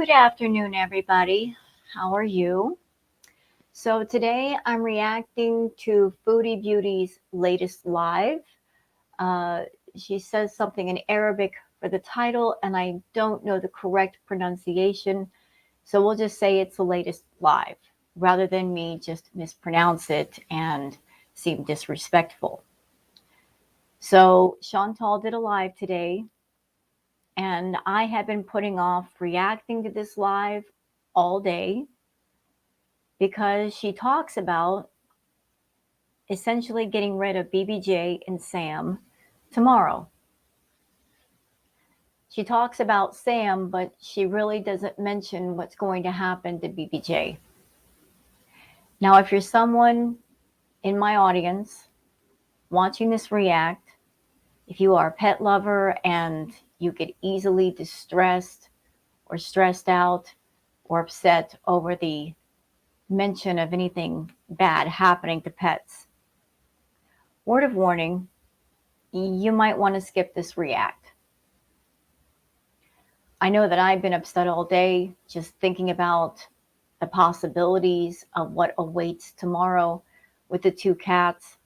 Good afternoon, everybody. How are you? So, today I'm reacting to Foodie Beauty's latest live. Uh, she says something in Arabic for the title, and I don't know the correct pronunciation. So, we'll just say it's the latest live rather than me just mispronounce it and seem disrespectful. So, Chantal did a live today, and I have been putting off reacting to this live all day because she talks about essentially getting rid of BBJ and Sam tomorrow. She talks about Sam, but she really doesn't mention what's going to happen to BBJ. Now, if you're someone in my audience watching this react, if you are a pet lover and you get easily distressed or stressed out or upset over the mention of anything bad happening to pets, word of warning, you might want to skip this react. I know that I've been upset all day just thinking about the possibilities of what awaits tomorrow with the two cats.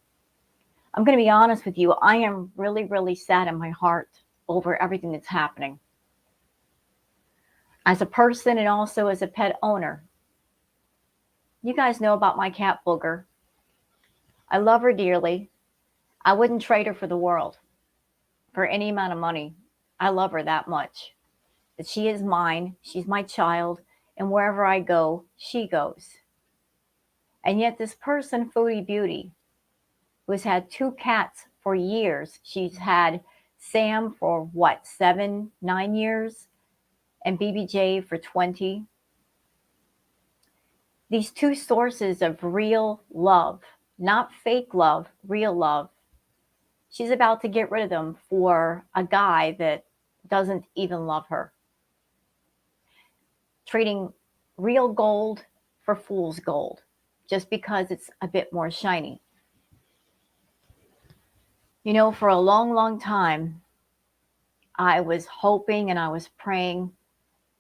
I'm going to be honest with you, I am really, really sad in my heart over everything that's happening. As a person and also as a pet owner, you guys know about my cat Booger. I love her dearly. I wouldn't trade her for the world, for any amount of money. I love her that much. That she is mine, she's my child, and wherever I go, she goes. And yet this person, Foodie Beauty, who has had two cats for years, she's had Sam for what, 7, 9 years, and BBJ for 20. These two sources of real love, not fake love, real love. She's about to get rid of them for a guy that doesn't even love her. Trading real gold for fool's gold just because it's a bit more shiny. You know, for a long, long time, I was hoping and I was praying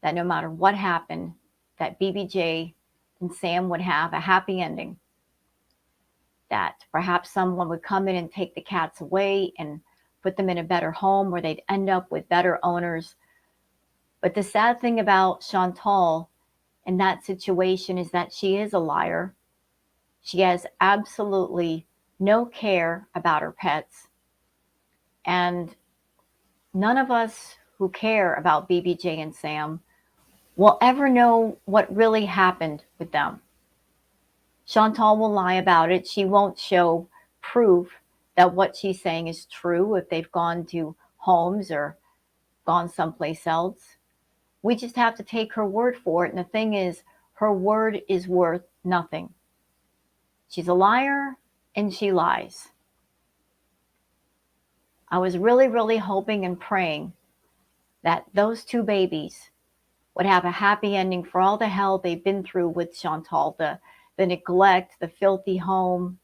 that no matter what happened, that BBJ and Sam would have a happy ending. That perhaps someone would come in and take the cats away and put them in a better home where they'd end up with better owners. But the sad thing about Chantal in that situation is that she is a liar. She has absolutely no care about her pets. And none of us who care about BBJ and Sam will ever know what really happened with them. Chantal will lie about it. She won't show proof that what she's saying is true if they've gone to homes or gone someplace else. We just have to take her word for it. And the thing is, her word is worth nothing. She's a liar and she lies. I was really, really hoping and praying that those two babies would have a happy ending for all the hell they've been through with Chantal, the neglect, the filthy home,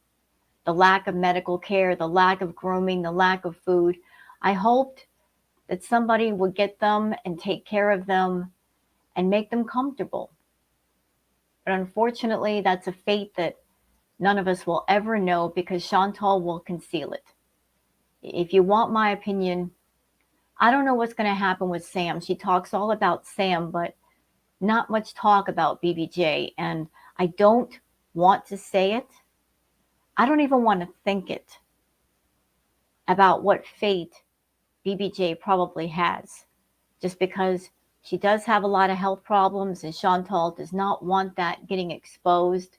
the lack of medical care, the lack of grooming, the lack of food. I hoped that somebody would get them and take care of them and make them comfortable. But unfortunately, that's a fate that none of us will ever know because Chantal will conceal it. If you want my opinion, I don't know what's going to happen with Sam. She talks all about Sam, but not much talk about BBJ. And I don't want to say it. I don't even want to think it. about what fate BBJ probably has, just because she does have a lot of health problems and Chantal does not want that getting exposed.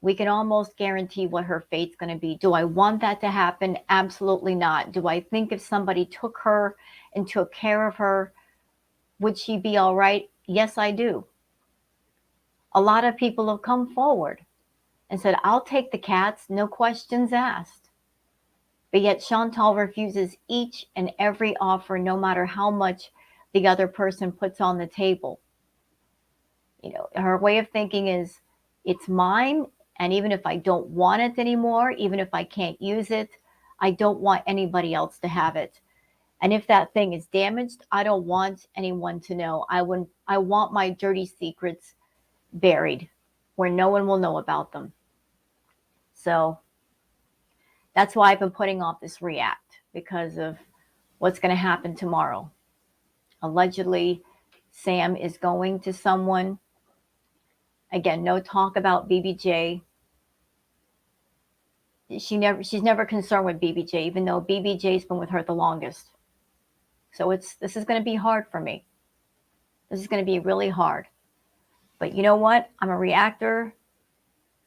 We can almost guarantee what her fate's going to be. Do I want that to happen? Absolutely not. Do I think if somebody took her and took care of her, would she be all right? Yes, I do. A lot of people have come forward and said, I'll take the cats, no questions asked. But yet Chantal refuses each and every offer, no matter how much the other person puts on the table. You know, her way of thinking is, it's mine, and even if I don't want it anymore, even if I can't use it, I don't want anybody else to have it. And if that thing is damaged, I don't want anyone to know. I want my dirty secrets buried where no one will know about them. So that's why I've been putting off this react, because of what's going to happen tomorrow. Allegedly, Sam is going to someone. Again, no talk about BBJ. She's never concerned with BBJ, even though BBJ's been with her the longest. So this is going to be hard for me. This is going to be really hard. But you know what? I'm a reactor.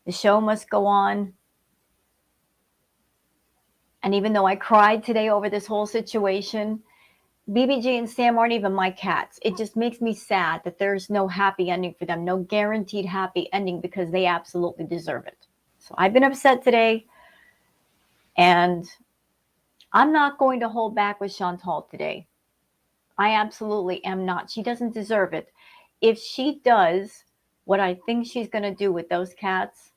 The show must go on. And even though I cried today over this whole situation, BBJ and Sam aren't even my cats. It just makes me sad that there's no happy ending for them, no guaranteed happy ending, because they absolutely deserve it. So I've been upset today, and I'm not going to hold back with Chantal today. I absolutely am not. She doesn't deserve it. If she does what I think she's going to do with those cats,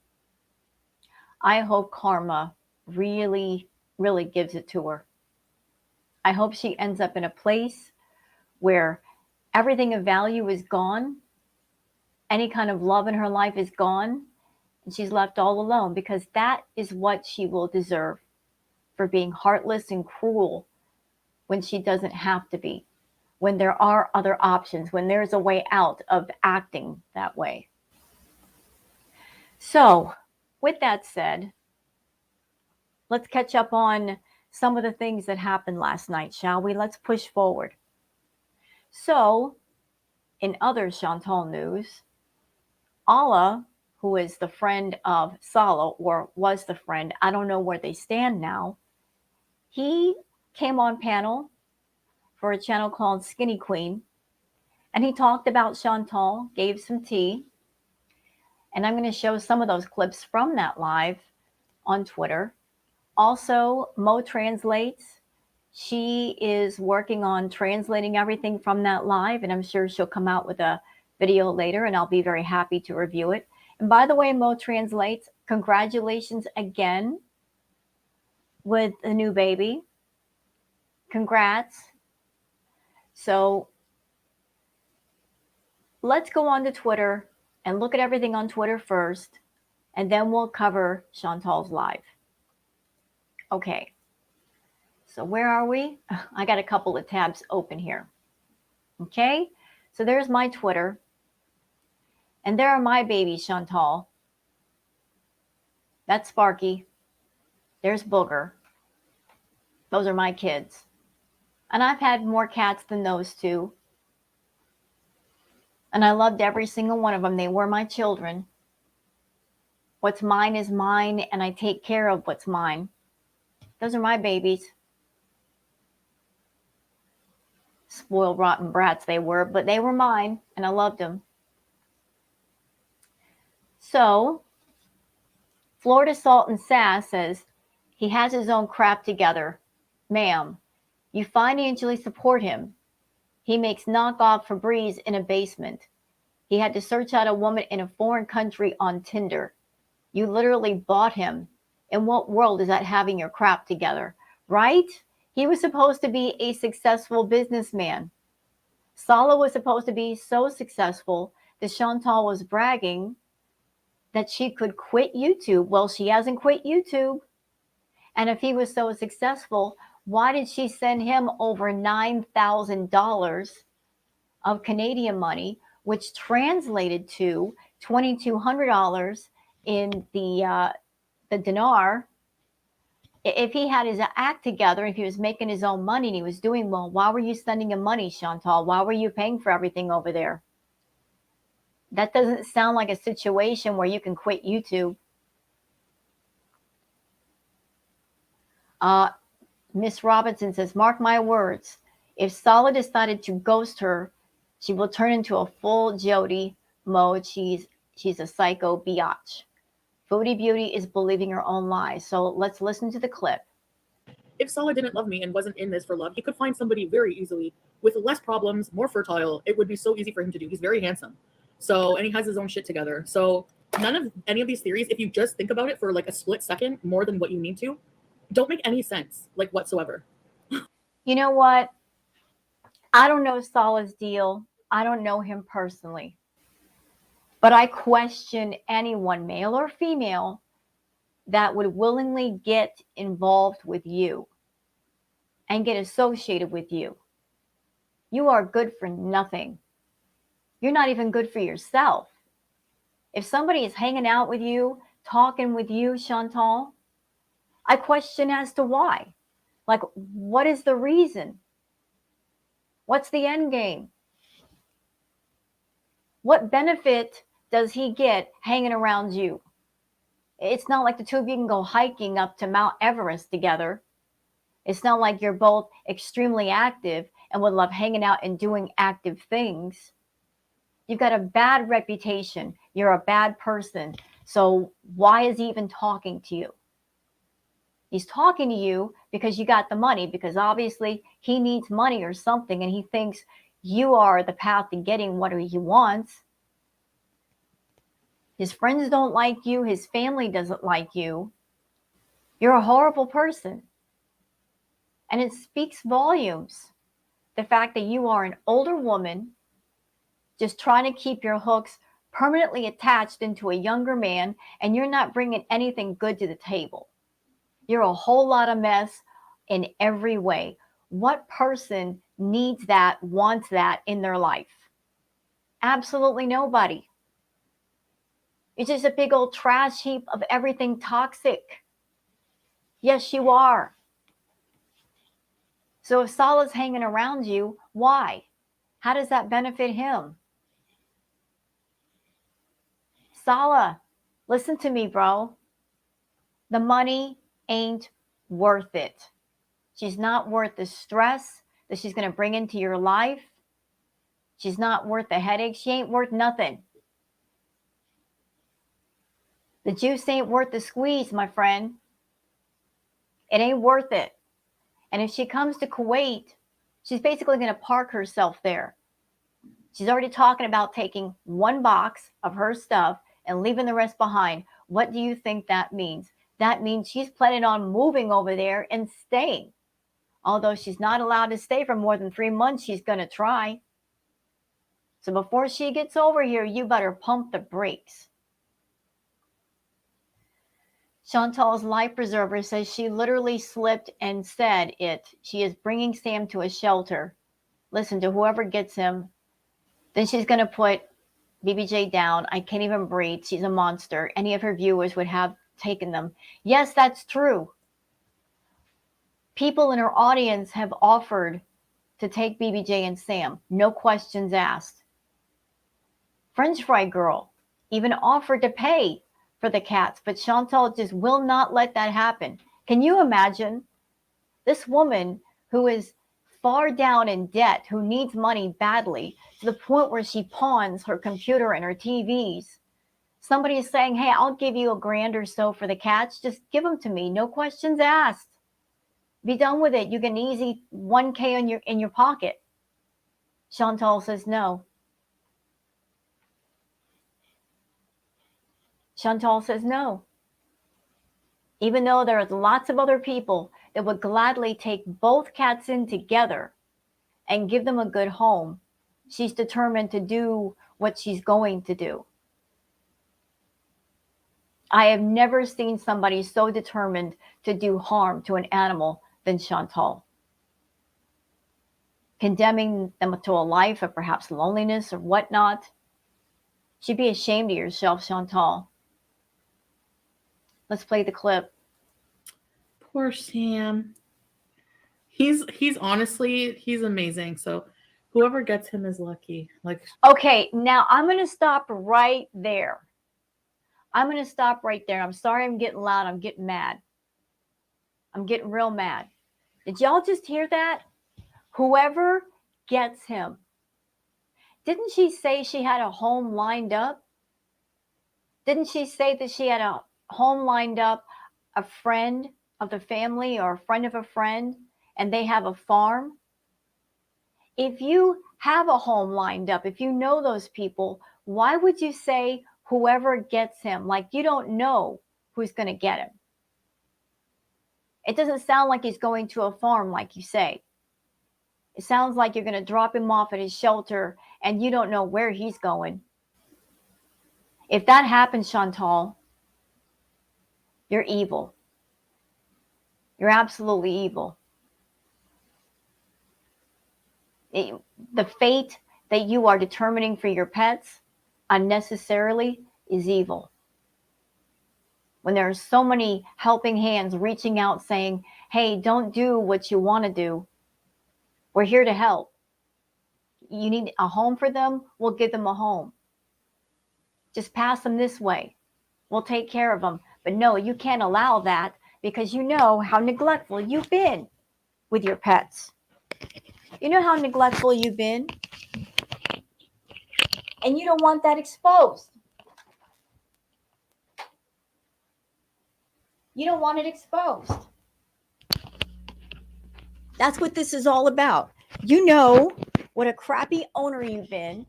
I hope karma really, really gives it to her. I hope she ends up in a place where everything of value is gone, any kind of love in her life is gone, and she's left all alone, because that is what she will deserve for being heartless and cruel when she doesn't have to be, when there are other options, when there's a way out of acting that way. So, with that said, let's catch up on some of the things that happened last night, shall we? Let's push forward. So, in other Chantal news, Allah, who is the friend of Salah, or was the friend, I don't know where they stand now, he came on panel for a channel called Skinny Queen, and he talked about Chantal, gave some tea, and I'm going to show some of those clips from that live on Twitter. Also, Mo Translates. She is working on translating everything from that live, and I'm sure she'll come out with a video later, and I'll be very happy to review it. And by the way, Mo Translates, congratulations again with the new baby. Congrats. So let's go on to Twitter and look at everything on Twitter first, and then we'll cover Chantal's live. Okay. So where are we? I got a couple of tabs open here. Okay. So there's my Twitter. And there are my babies, Chantal. That's Sparky. There's Booger. Those are my kids. And I've had more cats than those two. And I loved every single one of them. They were my children. What's mine is mine, and I take care of what's mine. Those are my babies. Spoiled, rotten brats they were, but they were mine, and I loved them. So, Florida Salt and Sass says he has his own crap together. Ma'am, you financially support him. He makes knockoff Febreze in a basement. He had to search out a woman in a foreign country on Tinder. You literally bought him. In what world is that having your crap together? Right? He was supposed to be a successful businessman. Salah was supposed to be so successful that Chantal was bragging that she could quit YouTube. Well, she hasn't quit YouTube. And if he was so successful, why did she send him over $9,000 of Canadian money, which translated to $2,200 in the dinar If he had his act together, if he was making his own money and he was doing well, why were you sending him money, Chantal? Why were you paying for everything over there? That doesn't sound like a situation where you can quit YouTube. Miss Robinson says, mark my words, if Salah decided to ghost her, she will turn into a full Jody mode. She's a psycho biatch. Foodie Beauty is believing her own lies. So let's listen to the clip. If Salah didn't love me and wasn't in this for love, he could find somebody very easily with less problems, more fertile. It would be so easy for him to do. He's very handsome. So, and he has his own shit together. So none of any of these theories, if you just think about it for like a split second more than what you need to, don't make any sense, like whatsoever. You know what? I don't know Salah's deal. I don't know him personally. But I question anyone, male or female, that would willingly get involved with you and get associated with you. You are good for nothing. You're not even good for yourself. If somebody is hanging out with you, talking with you, Chantal, I question as to why. Like, what is the reason? What's the end game? What benefit does he get hanging around you? It's not like the two of you can go hiking up to Mount Everest together. It's not like you're both extremely active and would love hanging out and doing active things. You've got a bad reputation. You're a bad person. So why is he even talking to you? He's talking to you because you got the money, because obviously he needs money or something, and he thinks you are the path to getting what he wants. His friends don't like you. His family doesn't like you. You're a horrible person. And it speaks volumes. The fact that you are an older woman just trying to keep your hooks permanently attached into a younger man, and you're not bringing anything good to the table. You're a whole lot of mess in every way. What person needs that, wants that in their life? Absolutely nobody. You're just a big old trash heap of everything toxic. Yes, you are. So if Salah's hanging around you, why? How does that benefit him? Salah, listen to me, bro. The money ain't worth it. She's not worth the stress that she's going to bring into your life. She's not worth the headache. She ain't worth nothing. The juice ain't worth the squeeze, my friend. It ain't worth it. And if she comes to Kuwait, she's basically going to park herself there. She's already talking about taking one box of her stuff and leaving the rest behind. What do you think that means? That means she's planning on moving over there and staying. Although she's not allowed to stay for more than 3 months, she's going to try. So before she gets over here, you better pump the brakes. Chantal's life preserver says she literally slipped and said it. She is bringing Sam to a shelter. Listen, to whoever gets him, then she's going to put BBJ down. I can't even breathe. She's a monster. Any of her viewers would have taken them. Yes, that's true. People in her audience have offered to take BBJ and Sam. No questions asked. French Fry Girl even offered to pay for the cats, but Chantal just will not let that happen. Can you imagine this woman who is far down in debt, who needs money badly to the point where she pawns her computer and her TVs? Somebody is saying, hey, I'll give you $1,000 or so for the cats. Just give them to me. No questions asked. Be done with it. You get an easy $1,000 in your pocket. Chantal says no. Chantal says no. Even though there are lots of other people that would gladly take both cats in together and give them a good home, she's determined to do what she's going to do. I have never seen somebody so determined to do harm to an animal than Chantal. Condemning them to a life of perhaps loneliness or whatnot. She'd be ashamed of yourself, Chantal. Let's play the clip. Poor Sam. He's honestly, he's amazing. So whoever gets him is lucky. Like, Okay, now I'm going to stop right there. I'm going to stop right there. I'm sorry I'm getting loud. I'm getting mad. I'm getting real mad. Did y'all just hear that? Whoever gets him. Didn't she say she had a home lined up? Didn't she say that she had a home lined up, a friend of the family or a friend of a friend, and they have a farm? If you have a home lined up, if you know those people, why would you say whoever gets him? Like you don't know who's going to get him. It doesn't sound like he's going to a farm like you say. It sounds like you're going to drop him off at his shelter and you don't know where he's going. If that happens, Chantal, you're evil. You're absolutely evil. The fate that you are determining for your pets unnecessarily is evil. When there are so many helping hands reaching out saying, hey, don't do what you want to do. We're here to help. You need a home for them? We'll give them a home. Just pass them this way. We'll take care of them. But no, you can't allow that because you know how neglectful you've been with your pets. You know how neglectful you've been. And you don't want that exposed. You don't want it exposed. That's what this is all about. You know what a crappy owner you've been.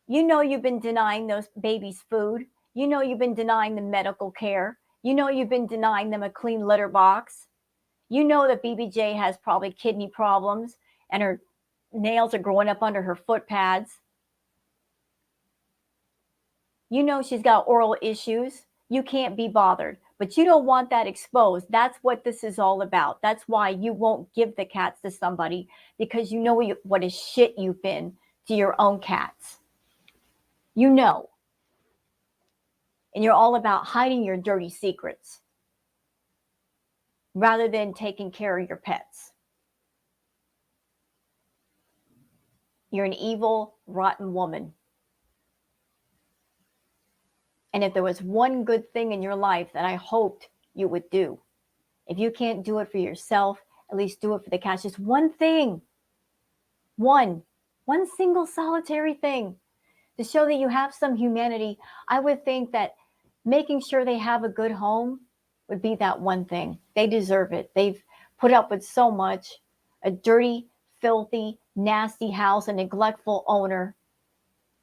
You know you've been denying those babies food. You know you've been denying them medical care. You know you've been denying them a clean litter box. You know that BBJ has probably kidney problems and her nails are growing up under her foot pads. You know she's got oral issues. You can't be bothered, but you don't want that exposed. That's what this is all about. That's why you won't give the cats to somebody because you know what a shit you've been to your own cats. You know. And you're all about hiding your dirty secrets rather than taking care of your pets. You're an evil, rotten woman. And if there was one good thing in your life that I hoped you would do, if you can't do it for yourself, at least do it for the cats. Just one thing. One single solitary thing to show that you have some humanity. I would think that making sure they have a good home would be that one thing. They deserve it. They've put up with so much. A dirty, filthy, nasty house, a neglectful owner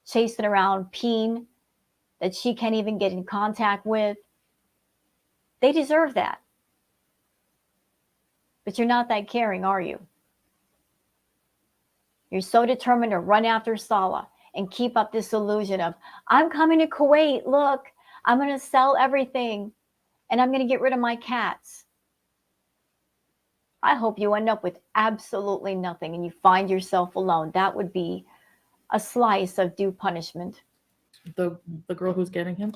chasing around, peeing that she can't even get in contact with. They deserve that. But you're not that caring, are you? You're so determined to run after Salah and keep up this illusion of, I'm coming to Kuwait. Look, I'm going to sell everything and I'm going to get rid of my cats. I hope you end up with absolutely nothing and you find yourself alone. That would be a slice of due punishment. The girl who's getting him.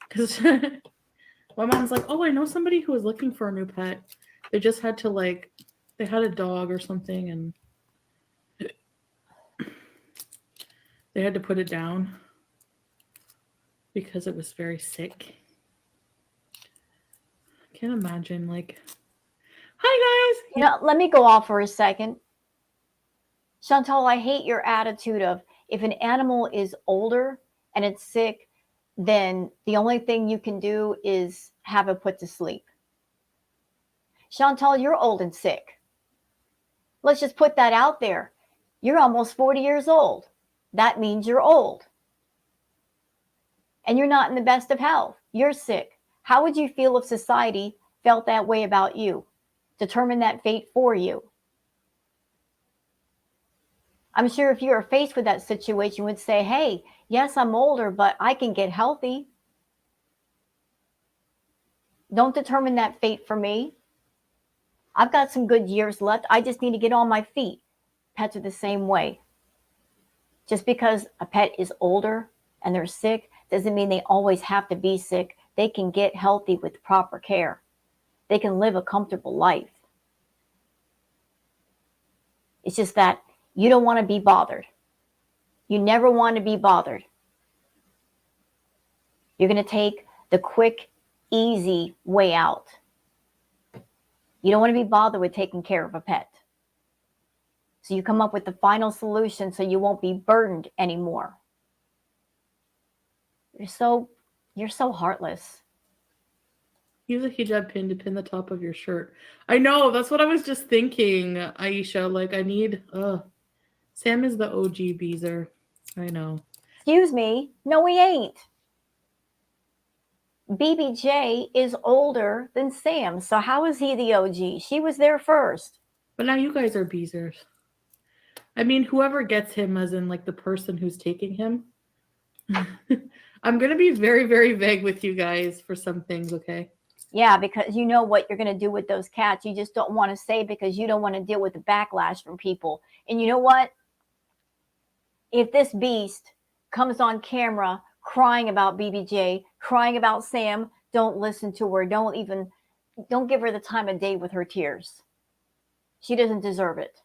Because my mom's like, oh, I know somebody who was looking for a new pet. They just had to they had a dog or something and they had to put it down because it was very sick. I can't imagine, hi guys. You know, let me go off for a second. Chantal, I hate your attitude of if an animal is older and it's sick, then the only thing you can do is have it put to sleep. Chantal, you're old and sick. Let's just put that out there. You're almost 40 years old. That means you're old. And you're not in the best of health. You're sick. How would you feel if society felt that way about you? Determine that fate for you. I'm sure if you were faced with that situation, you would say, hey, yes, I'm older, but I can get healthy. Don't determine that fate for me. I've got some good years left. I just need to get on my feet. Pets are the same way. Just because a pet is older and they're sick doesn't mean they always have to be sick. They can get healthy with proper care. they can live a comfortable life. It's just that you don't want to be bothered. You never want to be bothered. You're going to take the quick, easy way out. You don't want to be bothered with taking care of a pet. So you come up with the final solution so you won't be burdened anymore. You're so heartless. Use a hijab pin to pin the top of your shirt. I know, that's what I was just thinking, Aisha. Like, I need, Sam is the OG Beezer. I know. Excuse me. No, he ain't. BBJ is older than Sam, so how is he the OG? She was there first. But now you guys are Beezers. I mean, whoever gets him, as in, like, the person who's taking him. I'm going to be very, very vague with you guys for some things, okay? Yeah, because you know what you're going to do with those cats. You just don't want to say because you don't want to deal with the backlash from people. And you know what? If this beast comes on camera crying about BBJ, crying about Sam, don't listen to her. Don't give her the time of day with her tears. She doesn't deserve it.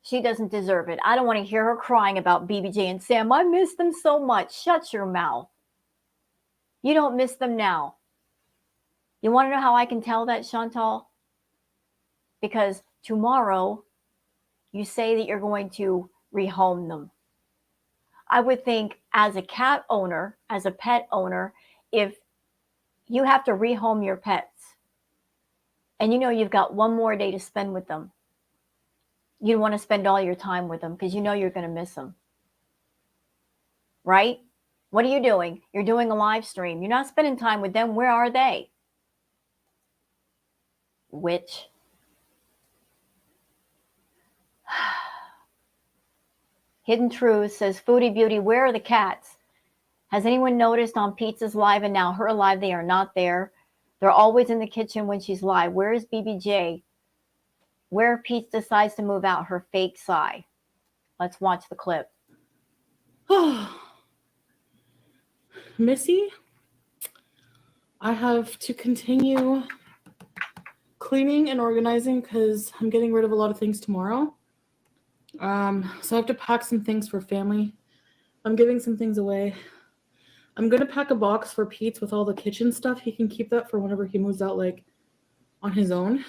She doesn't deserve it. I don't want to hear her crying about BBJ and Sam. I miss them so much. Shut your mouth. You don't miss them now. You want to know how I can tell that, Chantal? Because tomorrow you say that you're going to rehome them. I would think as a cat owner, as a pet owner, if you have to rehome your pets and you know you've got one more day to spend with them, you don't want to spend all your time with them because you know you're going to miss them. Right? What are you doing? You're doing a live stream. You're not spending time with them. Where are they? Witch. Hidden Truth says, Foodie Beauty, where are the cats? Has anyone noticed on Pizza's live and now her live, they are not there? They're always in the kitchen when she's live. Where is BBJ? Where Pete decides to move out, her fake sigh. Let's watch the clip. Missy, I have to continue cleaning and organizing because I'm getting rid of a lot of things tomorrow. So I have to pack some things for family. I'm giving some things away. I'm going to pack a box for Pete with all the kitchen stuff. He can keep that for whenever he moves out, like, on his own.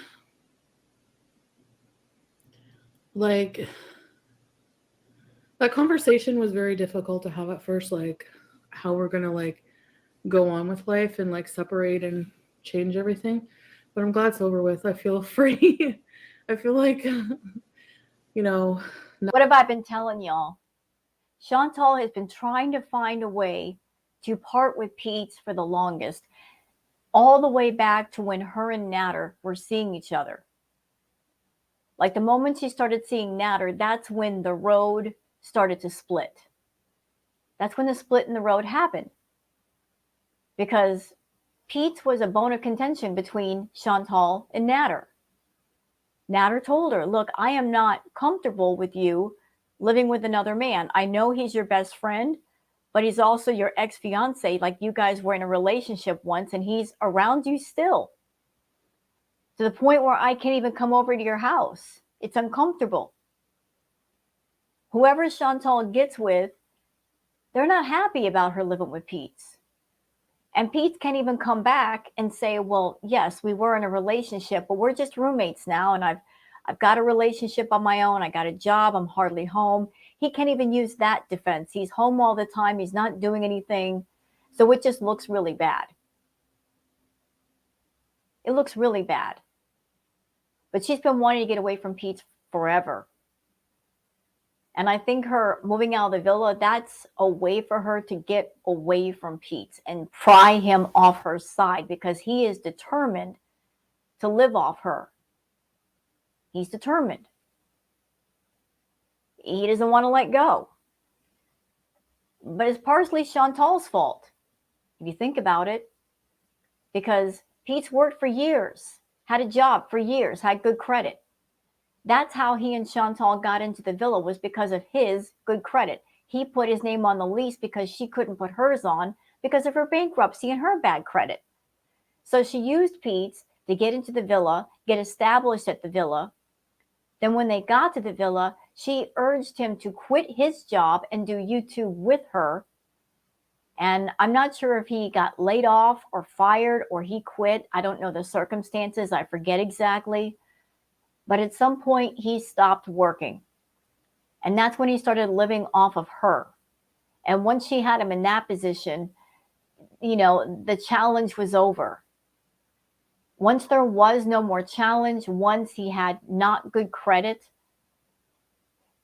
Like, that conversation was very difficult to have at first, like, how we're going to, like, go on with life and, like, separate and change everything. But I'm glad it's over with. I feel free. I feel like, you know. What have I been telling y'all? Chantal has been trying to find a way to part with Pete for the longest, all the way back to when her and Natter were seeing each other. Like the moment she started seeing Natter, that's when the road started to split. That's when the split in the road happened. Because Pete was a bone of contention between Chantal and Natter. Natter told her, look, I am not comfortable with you living with another man. I know he's your best friend, but he's also your ex-fiance. Like you guys were in a relationship once and he's around you still. To the point where I can't even come over to your house. It's uncomfortable. Whoever Chantal gets with, they're not happy about her living with Pete. And Pete can't even come back and say, well, yes, we were in a relationship, but we're just roommates now. And I've got a relationship on my own. I got a job. I'm hardly home. He can't even use that defense. He's home all the time. He's not doing anything. So it just looks really bad. It looks really bad. But she's been wanting to get away from Pete forever. And I think her moving out of the villa, that's a way for her to get away from Pete and pry him off her side because he is determined to live off her. He's determined. He doesn't want to let go. But it's partially Chantal's fault, if you think about it, because Pete's worked for years, had a job for years, had good credit. That's how he and Chantal got into the villa, was because of his good credit. He put his name on the lease because she couldn't put hers on because of her bankruptcy and her bad credit. So she used Pete to get into the villa, get established at the villa. Then when they got to the villa, she urged him to quit his job and do YouTube with her. And I'm not sure if he got laid off or fired or he quit. I don't know the circumstances. I forget exactly. But at some point, he stopped working. And that's when he started living off of her. And once she had him in that position, the challenge was over. Once there was no more challenge, once he had not good credit,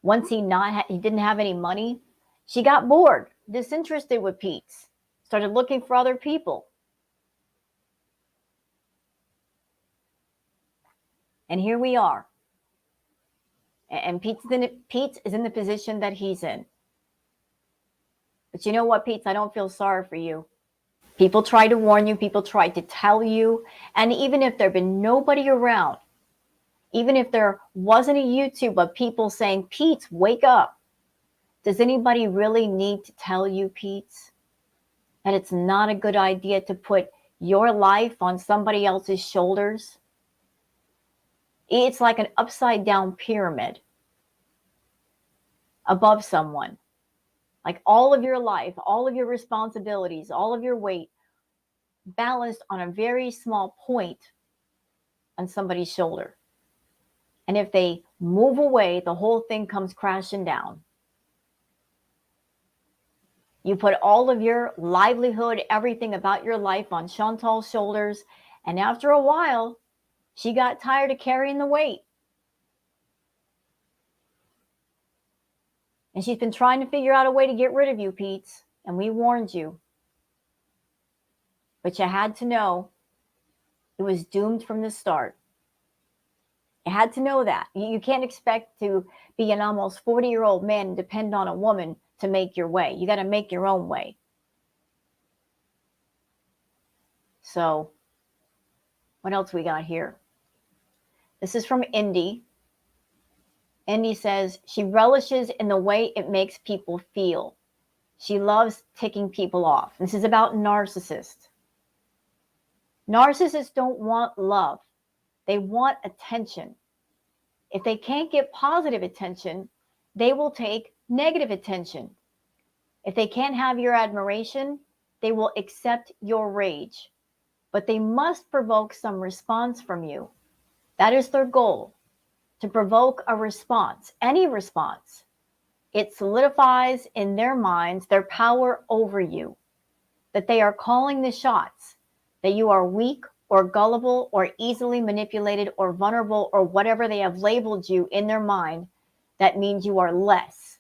once he didn't have any money, she got bored, disinterested with Pete's, started looking for other people. And here we are. And Pete is in the position that he's in. But you know what, Pete? I don't feel sorry for you. People tried to warn you. People tried to tell you. And even if there had been nobody around, even if there wasn't a YouTube of people saying, Pete, wake up. Does anybody really need to tell you, Pete, that it's not a good idea to put your life on somebody else's shoulders? It's like an upside down pyramid above someone. Like all of your life, all of your responsibilities, all of your weight balanced on a very small point on somebody's shoulder. And if they move away, the whole thing comes crashing down. You put all of your livelihood, everything about your life on Chantal's shoulders. And after a while, she got tired of carrying the weight. And she's been trying to figure out a way to get rid of you, Pete. And we warned you. But you had to know it was doomed from the start. You had to know that. You can't expect to be an almost 40-year-old man and depend on a woman to make your way. You got to make your own way. So, what else we got here? This is from Indy. Indy says, she relishes in the way it makes people feel. She loves ticking people off. This is about narcissists. Narcissists don't want love. They want attention. If they can't get positive attention, they will take negative attention. If they can't have your admiration, they will accept your rage. But they must provoke some response from you. That is their goal, to provoke a response, any response. It solidifies in their minds their power over you, that they are calling the shots, that you are weak or gullible or easily manipulated or vulnerable or whatever they have labeled you in their mind. That means you are less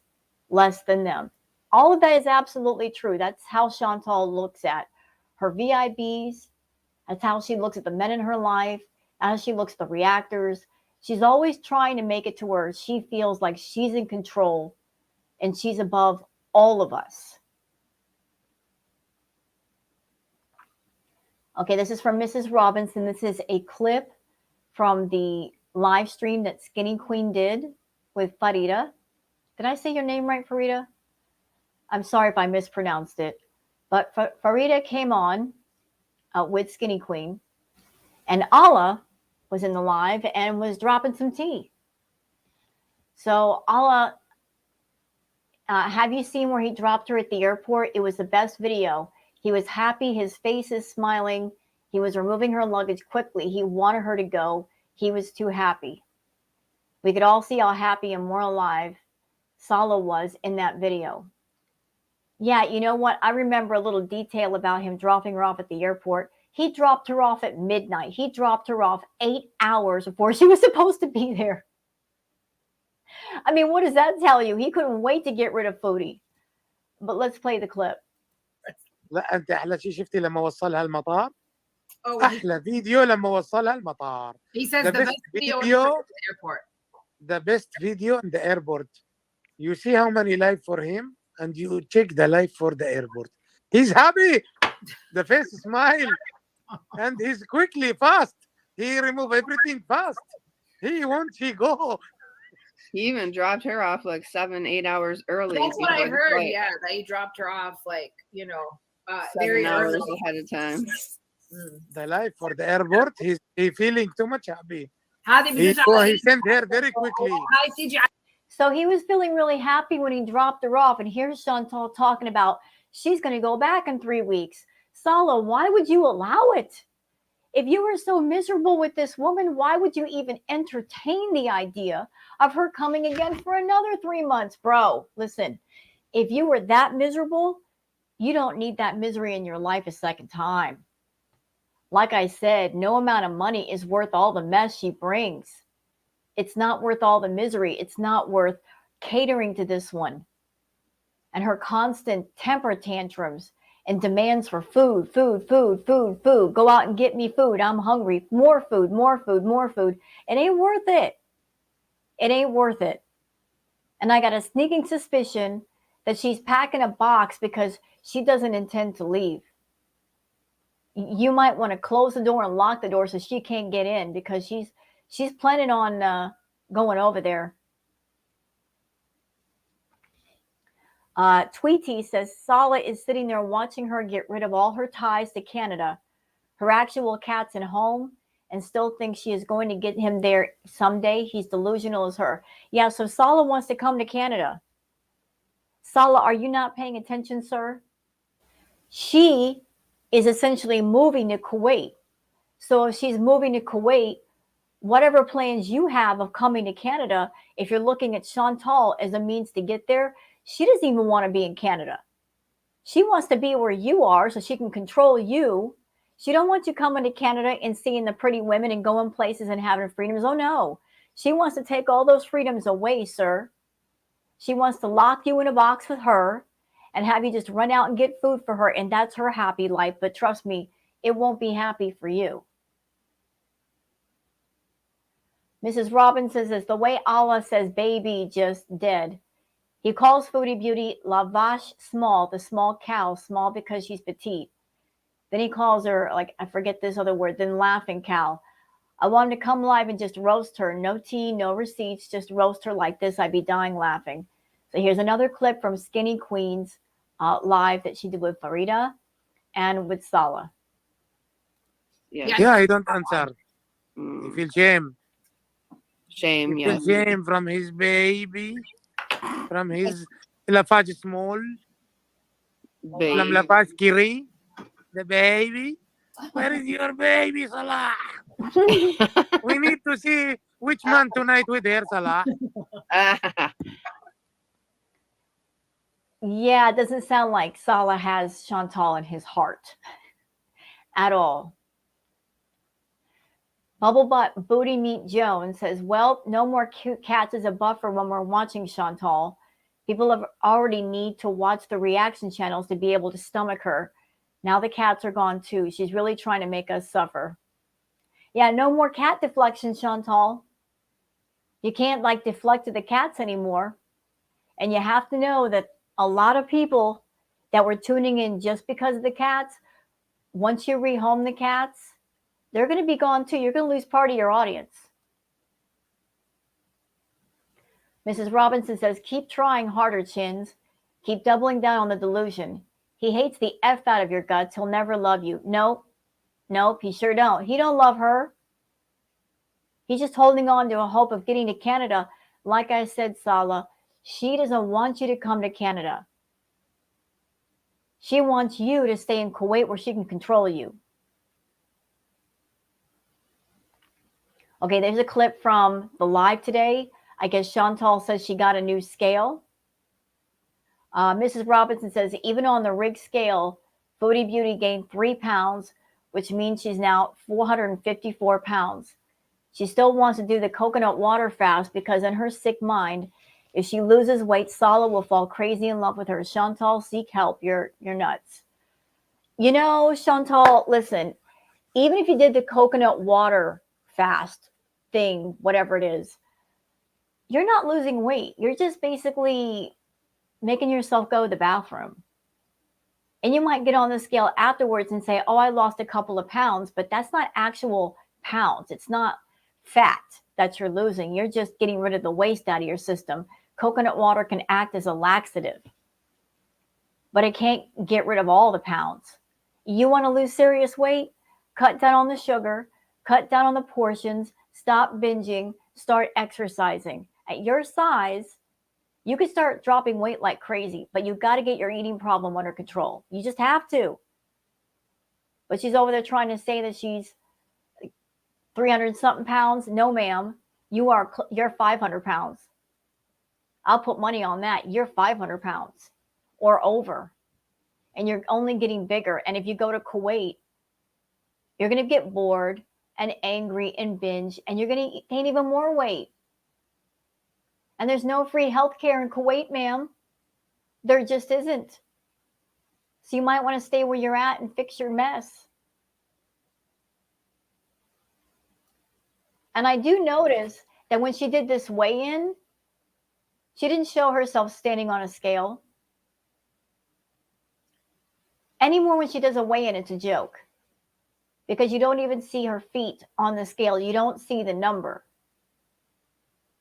than them. All of that is absolutely true. That's how Chantal looks at her VIBs. That's how she looks at the men in her life, as she looks at the reactors. She's always trying to make it to where she feels like she's in control and she's above all of us. Okay, this is from Mrs. Robinson. This is a clip from the live stream that Skinny Queen did with Farida. Did I say your name right, Farida? I'm sorry if I mispronounced it. But Farida came on with Skinny Queen, and Allah was in the live and was dropping some tea. So Allah, have you seen where he dropped her at the airport? It was the best video. He was happy. His face is smiling. He was removing her luggage quickly. He wanted her to go. He was too happy. We could all see how happy and more alive Salah was in that video. Yeah, you know what? I remember a little detail about him dropping her off at the airport. He dropped her off at midnight. He dropped her off 8 hours before she was supposed to be there. I mean, what does that tell you? He couldn't wait to get rid of Foodie. But let's play the clip. لا انت احلى شيء شفتي لما وصلها المطار. احلى فيديو لما وصلها المطار. He says the best video in the airport. The best video in the airport. You see how many live for him, and you check the live for the airport. He's happy. The face smile, and he's quickly fast. He remove everything fast. He wants he go. He even dropped her off like 7-8 hours early. That's what I heard. Yeah, that he dropped her off like 7 very hours early ahead of time. the life for the airport. He feeling too much happy. هذه He sent her very quickly. هاي تيجي So he was feeling really happy when he dropped her off. And here's Chantal talking about she's going to go back in 3 weeks. Salah, why would you allow it? If you were so miserable with this woman, why would you even entertain the idea of her coming again for another 3 months? Bro, listen, if you were that miserable, you don't need that misery in your life a second time. Like I said, no amount of money is worth all the mess she brings. It's not worth all the misery. It's not worth catering to this one. And her constant temper tantrums and demands for food. Go out and get me food. I'm hungry. More food. It ain't worth it. It ain't worth it. And I got a sneaking suspicion that she's packing a box because she doesn't intend to leave. You might want to close the door and lock the door so she can't get in, because she's planning on going over there. Tweety says Salah is sitting there watching her get rid of all her ties to Canada, her actual cat's at home, and still thinks she is going to get him there someday. He's delusional as her. Yeah, so Salah wants to come to Canada. Salah, are you not paying attention, sir? She is essentially moving to Kuwait. So if she's moving to Kuwait, whatever plans you have of coming to Canada, if you're looking at Chantal as a means to get there, she doesn't even want to be in Canada. She wants to be where you are so she can control you. She don't want you coming to Canada and seeing the pretty women and going places and having freedoms. Oh, no. She wants to take all those freedoms away, sir. She wants to lock you in a box with her and have you just run out and get food for her, and that's her happy life. But trust me, it won't be happy for you. Mrs. Robinson says, the way Allah says baby just dead. He calls Foodie Beauty La Vache Small, the small cow, small because she's petite. Then he calls her, like, I forget this other word, then laughing cow. I want him to come live and just roast her. No tea, no receipts, just roast her like this. I'd be dying laughing. So here's another clip from Skinny Queen's live that she did with Farida and with Salah. Yeah, he don't answer. He feels shame. Shame, He yeah. feels shame from his baby, from his Lafage small, from Lafage Kiri, the baby. Where is your baby, Salah? We need to see which man tonight with her, Salah. Yeah, it doesn't sound like Salah has Chantal in his heart at all. Bubblebutt Booty Meat Jones says, well, no more cute cats as a buffer when we're watching Chantal. People have already need to watch the reaction channels to be able to stomach her. Now the cats are gone too. She's really trying to make us suffer. Yeah, no more cat deflection, Chantal. You can't like deflect to the cats anymore. And you have to know that a lot of people that were tuning in just because of the cats, once you rehome the cats, they're going to be gone too. You're going to lose part of your audience. Mrs. Robinson says, keep trying harder, Chins. Keep doubling down on the delusion. He hates the F out of your guts. He'll never love you. Nope, he sure don't. He don't love her. He's just holding on to a hope of getting to Canada. Like I said, Salah, she doesn't want you to come to Canada. She wants you to stay in Kuwait where she can control you. Okay, there's a clip from the live today. I guess Chantal says she got a new scale. Mrs. Robinson says, even on the rig scale, Foodie Beauty gained 3 pounds, which means she's now 454 pounds. She still wants to do the coconut water fast because in her sick mind, if she loses weight, Salah will fall crazy in love with her. Chantal, seek help. You're nuts. You know, Chantal, listen, even if you did the coconut water fast thing, whatever it is, you're not losing weight. You're just basically making yourself go to the bathroom. And you might get on the scale afterwards and say, oh, I lost a couple of pounds, but that's not actual pounds. It's not fat that you're losing. You're just getting rid of the waste out of your system. Coconut water can act as a laxative, but it can't get rid of all the pounds. You want to lose serious weight? cut down on the sugar, cut down on the portions, stop binging, start exercising. At your size, you could start dropping weight like crazy, but you've got to get your eating problem under control. You just have to. But she's over there trying to say that she's 300 something pounds. No, ma'am. You're 500 pounds. I'll put money on that. You're 500 pounds or over. And you're only getting bigger. And if you go to Kuwait, you're going to get bored and angry and binge, and you're going to gain even more weight. And there's no free health care in Kuwait, ma'am. There just isn't. So you might want to stay where you're at and fix your mess. And I do notice that when she did this weigh-in, she didn't show herself standing on a scale. Anymore when she does a weigh-in, it's a joke. Because you don't even see her feet on the scale. You don't see the number.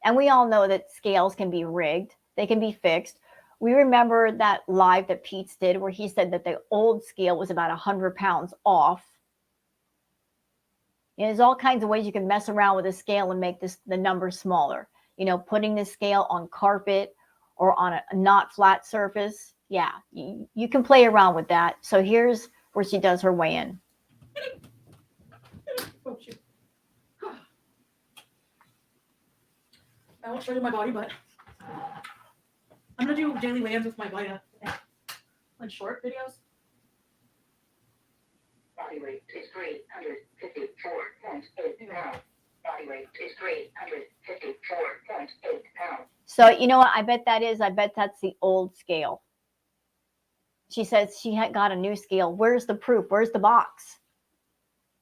And we all know that scales can be rigged. They can be fixed. We remember that live that Pete's did where he said that the old scale was about 100 pounds off. And there's all kinds of ways you can mess around with a scale and make the number smaller. You know, putting the scale on carpet or on a not flat surface. Yeah, you can play around with that. So here's where she does her weigh-in. Oh, shoot. I won't show you my body, but I'm going to do daily weigh-ins with my Vita on short videos. Body weight is 354.8 pounds. Body weight is 354.8 pounds. So you know what? I bet that's the old scale. She says she had got a new scale. Where's the proof? Where's the box?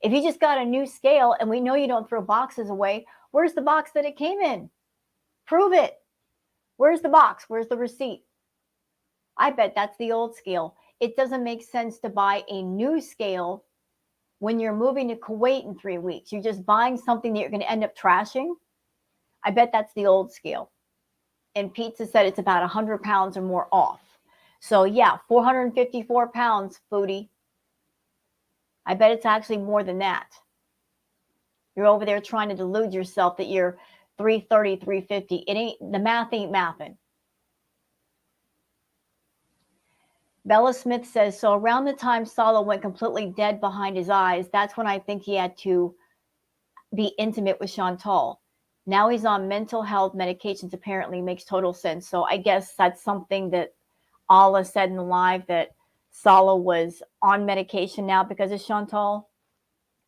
If you just got a new scale and we know you don't throw boxes away, where's the box that it came in? Prove it. Where's the box? Where's the receipt? I bet that's the old scale. It doesn't make sense to buy a new scale when you're moving to Kuwait in 3 weeks. You're just buying something that you're going to end up trashing. I bet that's the old scale. And Pizza said it's about 100 pounds or more off. So yeah, 454 pounds, Foodie. I bet it's actually more than that. You're over there trying to delude yourself that you're 330, 350. It ain't, the math ain't mathing. Bella Smith says, so around the time Salah went completely dead behind his eyes, that's when I think he had to be intimate with Chantal. Now he's on mental health medications, apparently makes total sense. So I guess that's something that Allah said in the live, that Salah was on medication now because of Chantal.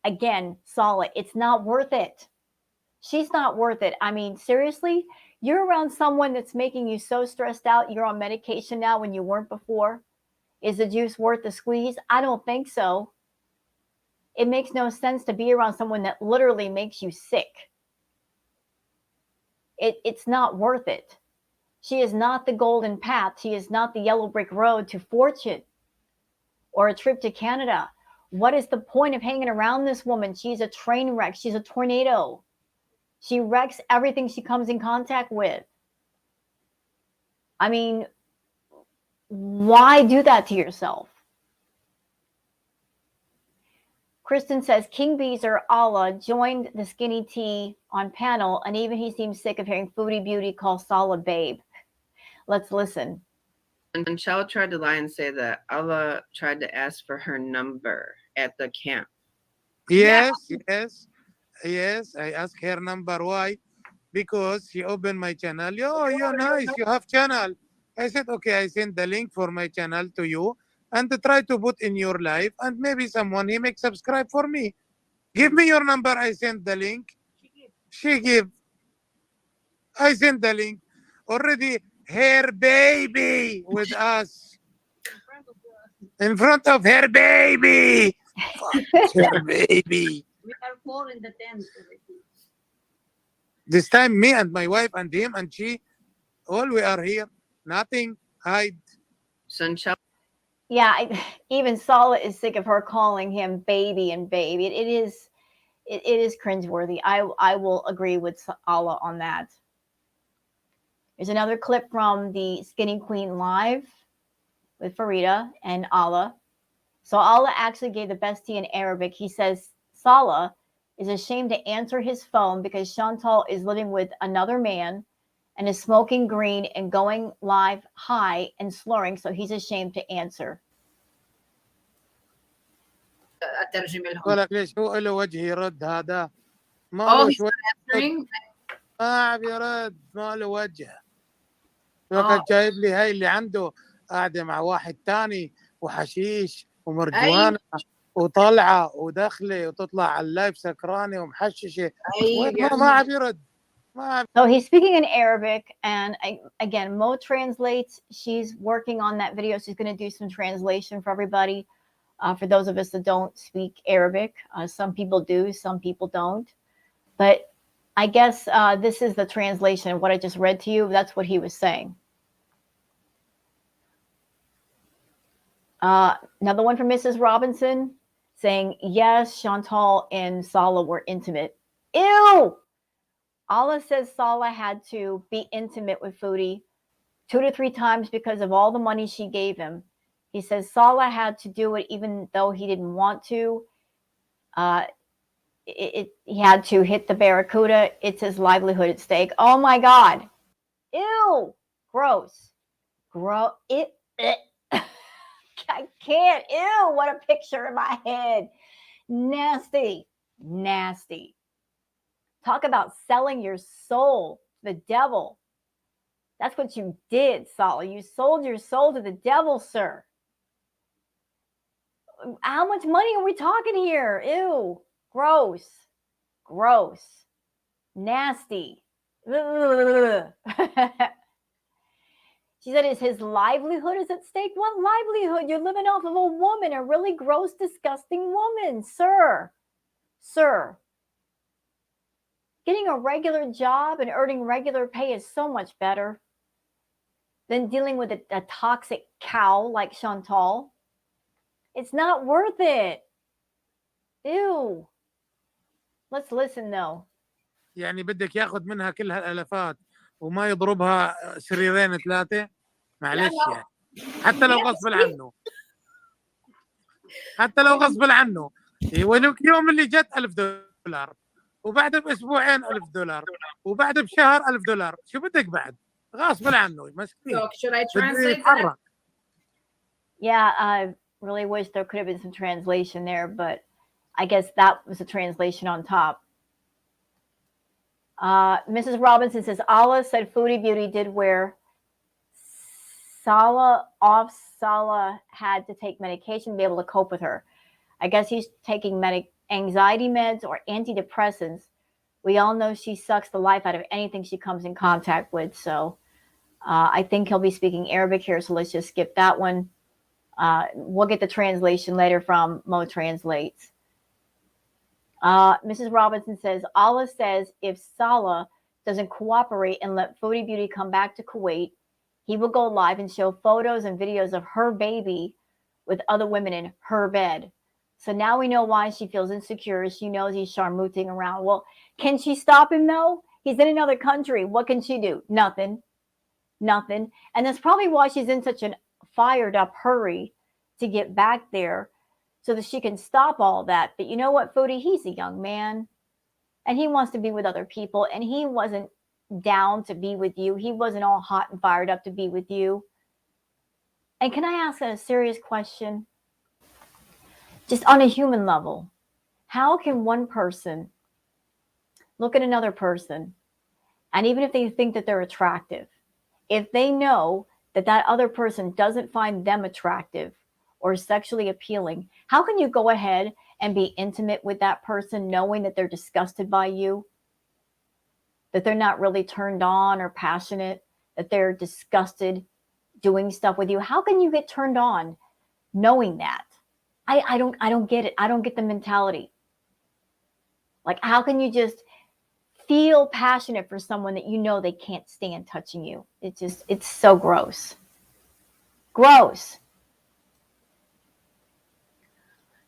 Again, Salah, it's not worth it. She's not worth it. I mean, seriously, you're around someone that's making you so stressed out, you're on medication now when you weren't before. Is the juice worth the squeeze? I don't think so. It makes no sense to be around someone that literally makes you sick. It's not worth it. She is not the golden path. She is not the yellow brick road to fortune or a trip to Canada. What is the point of hanging around this woman? She's a train wreck. She's a tornado. She wrecks everything she comes in contact with. I mean, why do that to yourself? Kristen says, King Beezer Allah joined the skinny tea on panel, and even he seems sick of hearing Foodie Beauty call Salah babe. Let's listen. And Shell tried to lie and say that Allah tried to ask for her number at the camp. Yes. I asked her number. Why? Because she opened my channel. Oh, you're nice. You have channel. I said, okay, I send the link for my channel to you and try to put in your life, and maybe someone he make subscribe for me. Give me your number. I send the link. She give. I send the link. Already her baby with us. In front of her baby. Her baby. We are 4 in the tent. This time, me and my wife and him and she, all we are here. Nothing. Hide. Sunshell. Yeah, even Salah is sick of her calling him baby and baby. It is cringeworthy. I will agree with Allah on that. There's another clip from the Skinny Queen live with Farida and Allah. So Allah actually gave the best tea in Arabic. He says Salah is ashamed to answer his phone because Chantal is living with another man and is smoking green and going live high and slurring, so he's ashamed to answer. الترجمة لهم. ولك ليش هو له وجه يرد هذا؟ ما Oh, له he's شوي not answering. ما عم يرد، ما له وجه. Oh. فكان جايب لي هاي اللي عنده قاعده مع واحد تاني وحشيش ومرجوانه وطلعه ودخله وتطلع على اللايف سكرانه ومحششه. ما عم يرد. So he's speaking in Arabic, and again, Mo translates. She's working on that video. She's going to do some translation for everybody. For those of us that don't speak Arabic, some people do, some people don't. But I guess this is the translation of what I just read to you. That's what he was saying. Another one from Mrs. Robinson saying, yes, Chantal and Salah were intimate. Ew! Allah says Salah had to be intimate with Foodie 2 to 3 times because of all the money she gave him. He says Salah had to do it even though he didn't want to. He had to hit the barracuda. It's his livelihood at stake. Oh my God. Ew. Gross. I can't. Ew. What a picture in my head. Nasty. Nasty. Talk about selling your soul to the devil. That's what you did, Salah. You sold your soul to the devil, sir. How much money are we talking here? Ew. Gross. Gross. Nasty. She said, is his livelihood is at stake? What livelihood? You're living off of a woman, a really gross, disgusting woman, sir. Sir. Getting a regular job and earning regular pay is so much better than dealing with a toxic cow like Chantal. It's not worth it. Ew. Let's listen though. يعني بدك ياخذ منها كل هالالافات وما يضربها سريرين 3؟ معلش يعني حتى لو غصب عنه. حتى لو غصب عنه. يوم اللي جت $1000 وبعد باسبوعين $1000 وبعد بشهر $1000. شو بدك بعد؟ غصب عنه مسكين. So should I translate that? Yeah, I really wish there could have been some translation there, but I guess that was a translation on top. Mrs. Robinson says, Allah said Foodie Beauty did wear Salah off. Salah had to take medication to be able to cope with her. I guess he's taking anxiety meds or antidepressants. We all know she sucks the life out of anything she comes in contact with. So I think he'll be speaking Arabic here. So let's just skip that one. We'll get the translation later from Mo Translates. Mrs. Robinson says, Allah says if Salah doesn't cooperate and let Foodie Beauty come back to Kuwait, he will go live and show photos and videos of her baby with other women in her bed. So now we know why she feels insecure. She knows he's charmooting around. Well, can she stop him though? He's in another country. What can she do? Nothing. Nothing. And that's probably why she's in such a fired up hurry to get back there so that she can stop all that. But you know what, Foodie? He's a young man and he wants to be with other people, and he wasn't down to be with you. He wasn't all hot and fired up to be with you. And can I ask a serious question? Just on a human level, how can one person look at another person, and even if they think that they're attractive, if they know that that other person doesn't find them attractive or sexually appealing, how can you go ahead and be intimate with that person knowing that they're disgusted by you, that they're not really turned on or passionate, that they're disgusted doing stuff with you? How can you get turned on knowing that? I don't get it. I don't get the mentality. Like, how can you just feel passionate for someone that you know they can't stand touching you? It's so gross. Gross.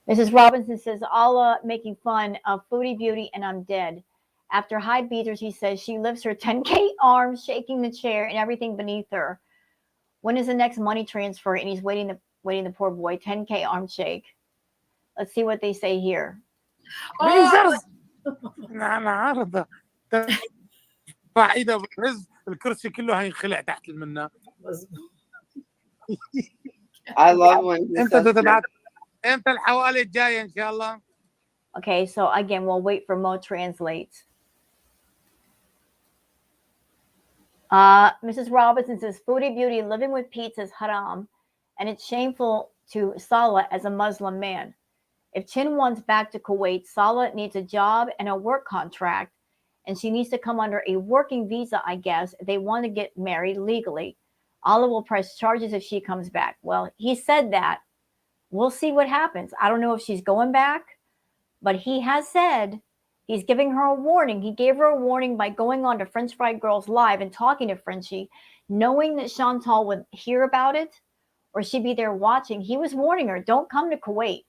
Mrs. Robinson says, Allah making fun of Foodie Beauty and I'm dead. After high beaters, he says she lifts her 10K arms, shaking the chair and everything beneath her. When is the next money transfer? And he's waiting the poor boy, 10K arm shake. Let's see what they say here. ليزرز. انا عارضه ترفع ايدها بالرز الكرسي كله هينخلع تحت المنه. I love when he امتى says تبعت؟ امتى الحوالي الجايه ان شاء الله؟ Okay, so again, we'll wait for Mo translates. Mrs. Robinson says, Foodie Beauty, living with pizza is haram, and it's shameful to Salah as a Muslim man. If Chin wants back to Kuwait, Salah needs a job and a work contract, and she needs to come under a working visa, I guess, if they want to get married legally. Allah will press charges if she comes back. Well, he said that. We'll see what happens. I don't know if she's going back, but he has said he's giving her a warning. He gave her a warning by going on to French Fried Girls Live and talking to Frenchie, knowing that Chantal would hear about it or she'd be there watching. He was warning her, don't come to Kuwait.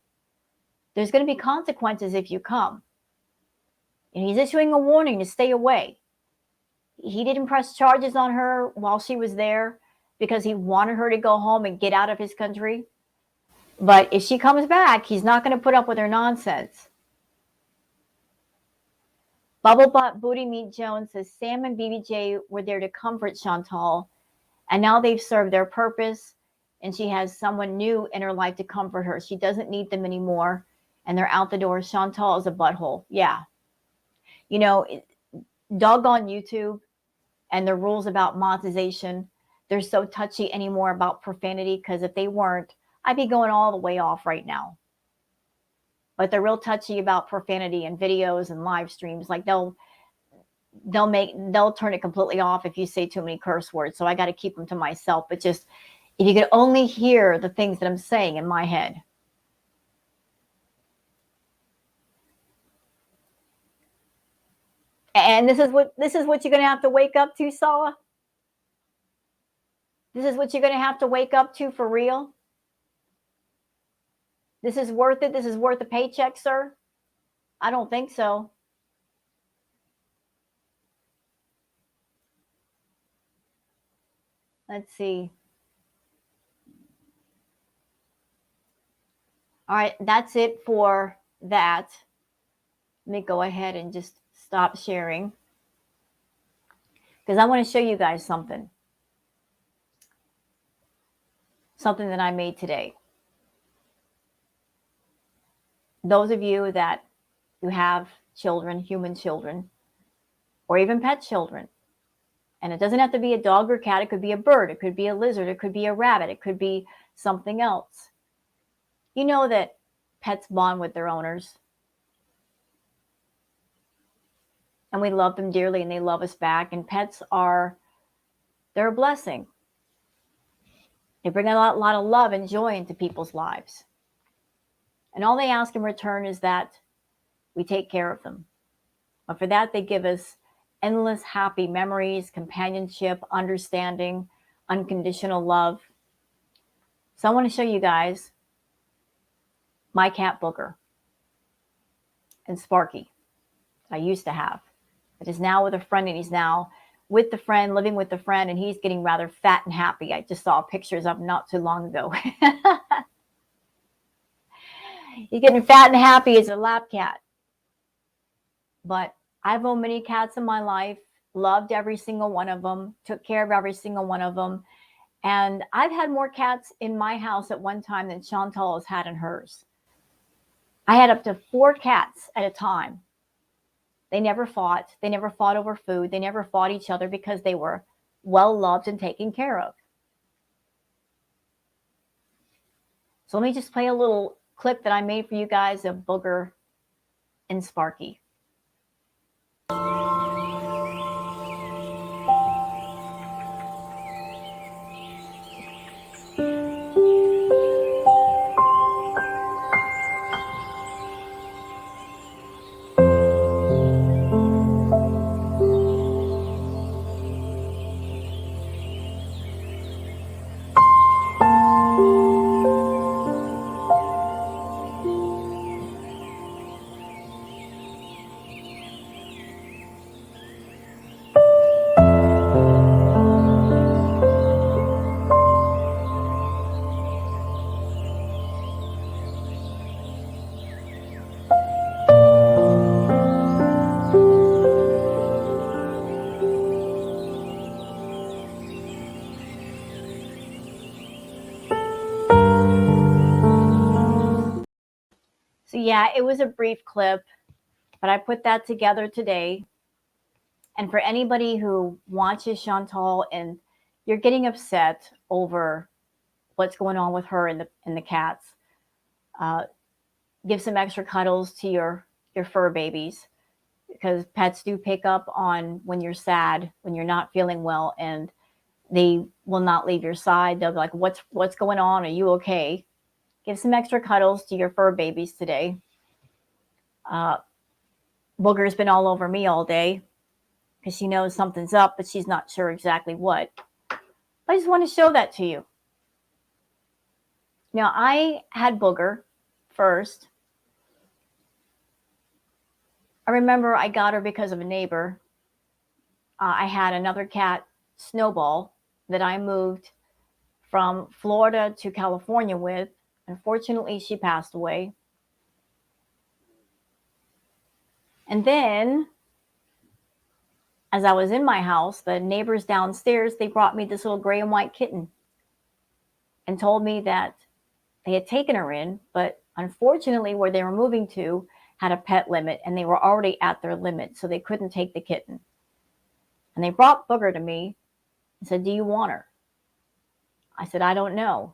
There's going to be consequences if you come. And he's issuing a warning to stay away. He didn't press charges on her while she was there because he wanted her to go home and get out of his country. But if she comes back, he's not going to put up with her nonsense. Bubblebot Booty Meat Jones says Sam and BBJ were there to comfort Chantal, and now they've served their purpose, and she has someone new in her life to comfort her. She doesn't need them anymore, and they're out the door. Chantal is a butthole. Yeah. You know, doggone YouTube and the rules about monetization. They're so touchy anymore about profanity because if they weren't, I'd be going all the way off right now. But they're real touchy about profanity and videos and live streams. Like they'll turn it completely off if you say too many curse words. So I got to keep them to myself. But just if you could only hear the things that I'm saying in my head. And this is what you're going to have to wake up to, Salah. This is what you're going to have to wake up to for real. This is worth it. This is worth a paycheck, sir. I don't think so. Let's see. All right, that's it for that. Let me go ahead and just stop sharing because I want to show you guys something. Something that I made today. Those of you that you have children, human children, or even pet children, and it doesn't have to be a dog or cat. It could be a bird. It could be a lizard. It could be a rabbit. It could be something else. You know that pets bond with their owners. And we love them dearly and they love us back. And pets they're a blessing. They bring a lot of love and joy into people's lives. And all they ask in return is that we take care of them. But for that, they give us endless happy memories, companionship, understanding, unconditional love. So I want to show you guys my cat Booger and Sparky I used to have. It is now with a friend, and he's now with the friend, living with the friend, and he's getting rather fat and happy. I just saw pictures of him not too long ago. He's getting fat and happy as a lap cat. But I've owned many cats in my life, loved every single one of them, took care of every single one of them. And I've had more cats in my house at one time than Chantal has had in hers. I had up to 4 cats at a time. They never fought. They never fought over food. They never fought each other because they were well loved and taken care of. So let me just play a little clip that I made for you guys of Booger and Sparky. yeah, it was a brief clip, but I put that together today. And for anybody who watches Chantal and you're getting upset over what's going on with her and the cats, give some extra cuddles to your fur babies, because pets do pick up on when you're sad, when you're not feeling well, and they will not leave your side. They'll be like, what's going on? Are you okay? Give some extra cuddles to your fur babies today. Booger's been all over me all day because she knows something's up, but she's not sure exactly what. I just want to show that to you. Now, I had Booger first. I remember I got her because of a neighbor. I had another cat, Snowball, that I moved from Florida to California with. Unfortunately, she passed away. And then, as I was in my house, the neighbors downstairs, they brought me this little gray and white kitten and told me that they had taken her in, but unfortunately, where they were moving to had a pet limit, and they were already at their limit, so they couldn't take the kitten. And they brought Booger to me and said, "Do you want her?" I said, "I don't know."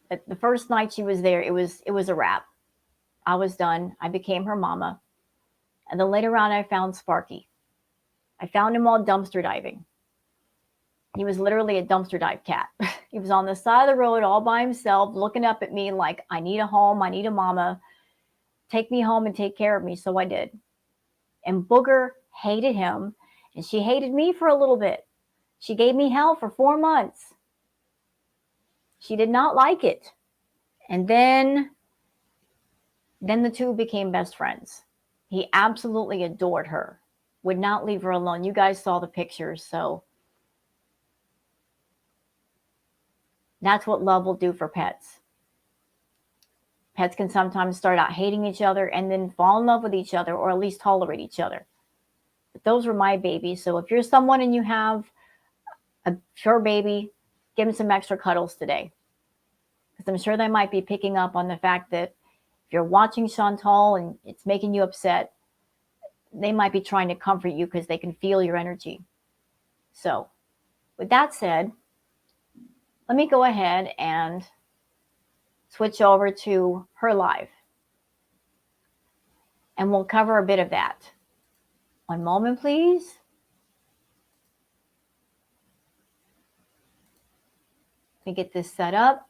But the first night she was there, it was a wrap. I was done. I became her mama. And then later on, I found Sparky. I found him while dumpster diving. He was literally a dumpster dive cat. He was on the side of the road all by himself, looking up at me like, I need a home, I need a mama. Take me home and take care of me. So I did. And Booger hated him, and she hated me for a little bit. She gave me hell for 4 months. She did not like it. And then the two became best friends. He absolutely adored her, would not leave her alone. You guys saw the pictures, so that's what love will do for pets. Pets can sometimes start out hating each other and then fall in love with each other, or at least tolerate each other. But those were my babies. So if you're someone and you have a fur baby, give them some extra cuddles today. Because I'm sure they might be picking up on the fact that if you're watching Chantal and it's making you upset, they might be trying to comfort you because they can feel your energy. So with that said, let me go ahead and switch over to her live. And we'll cover a bit of that. One moment, please. Let me get this set up.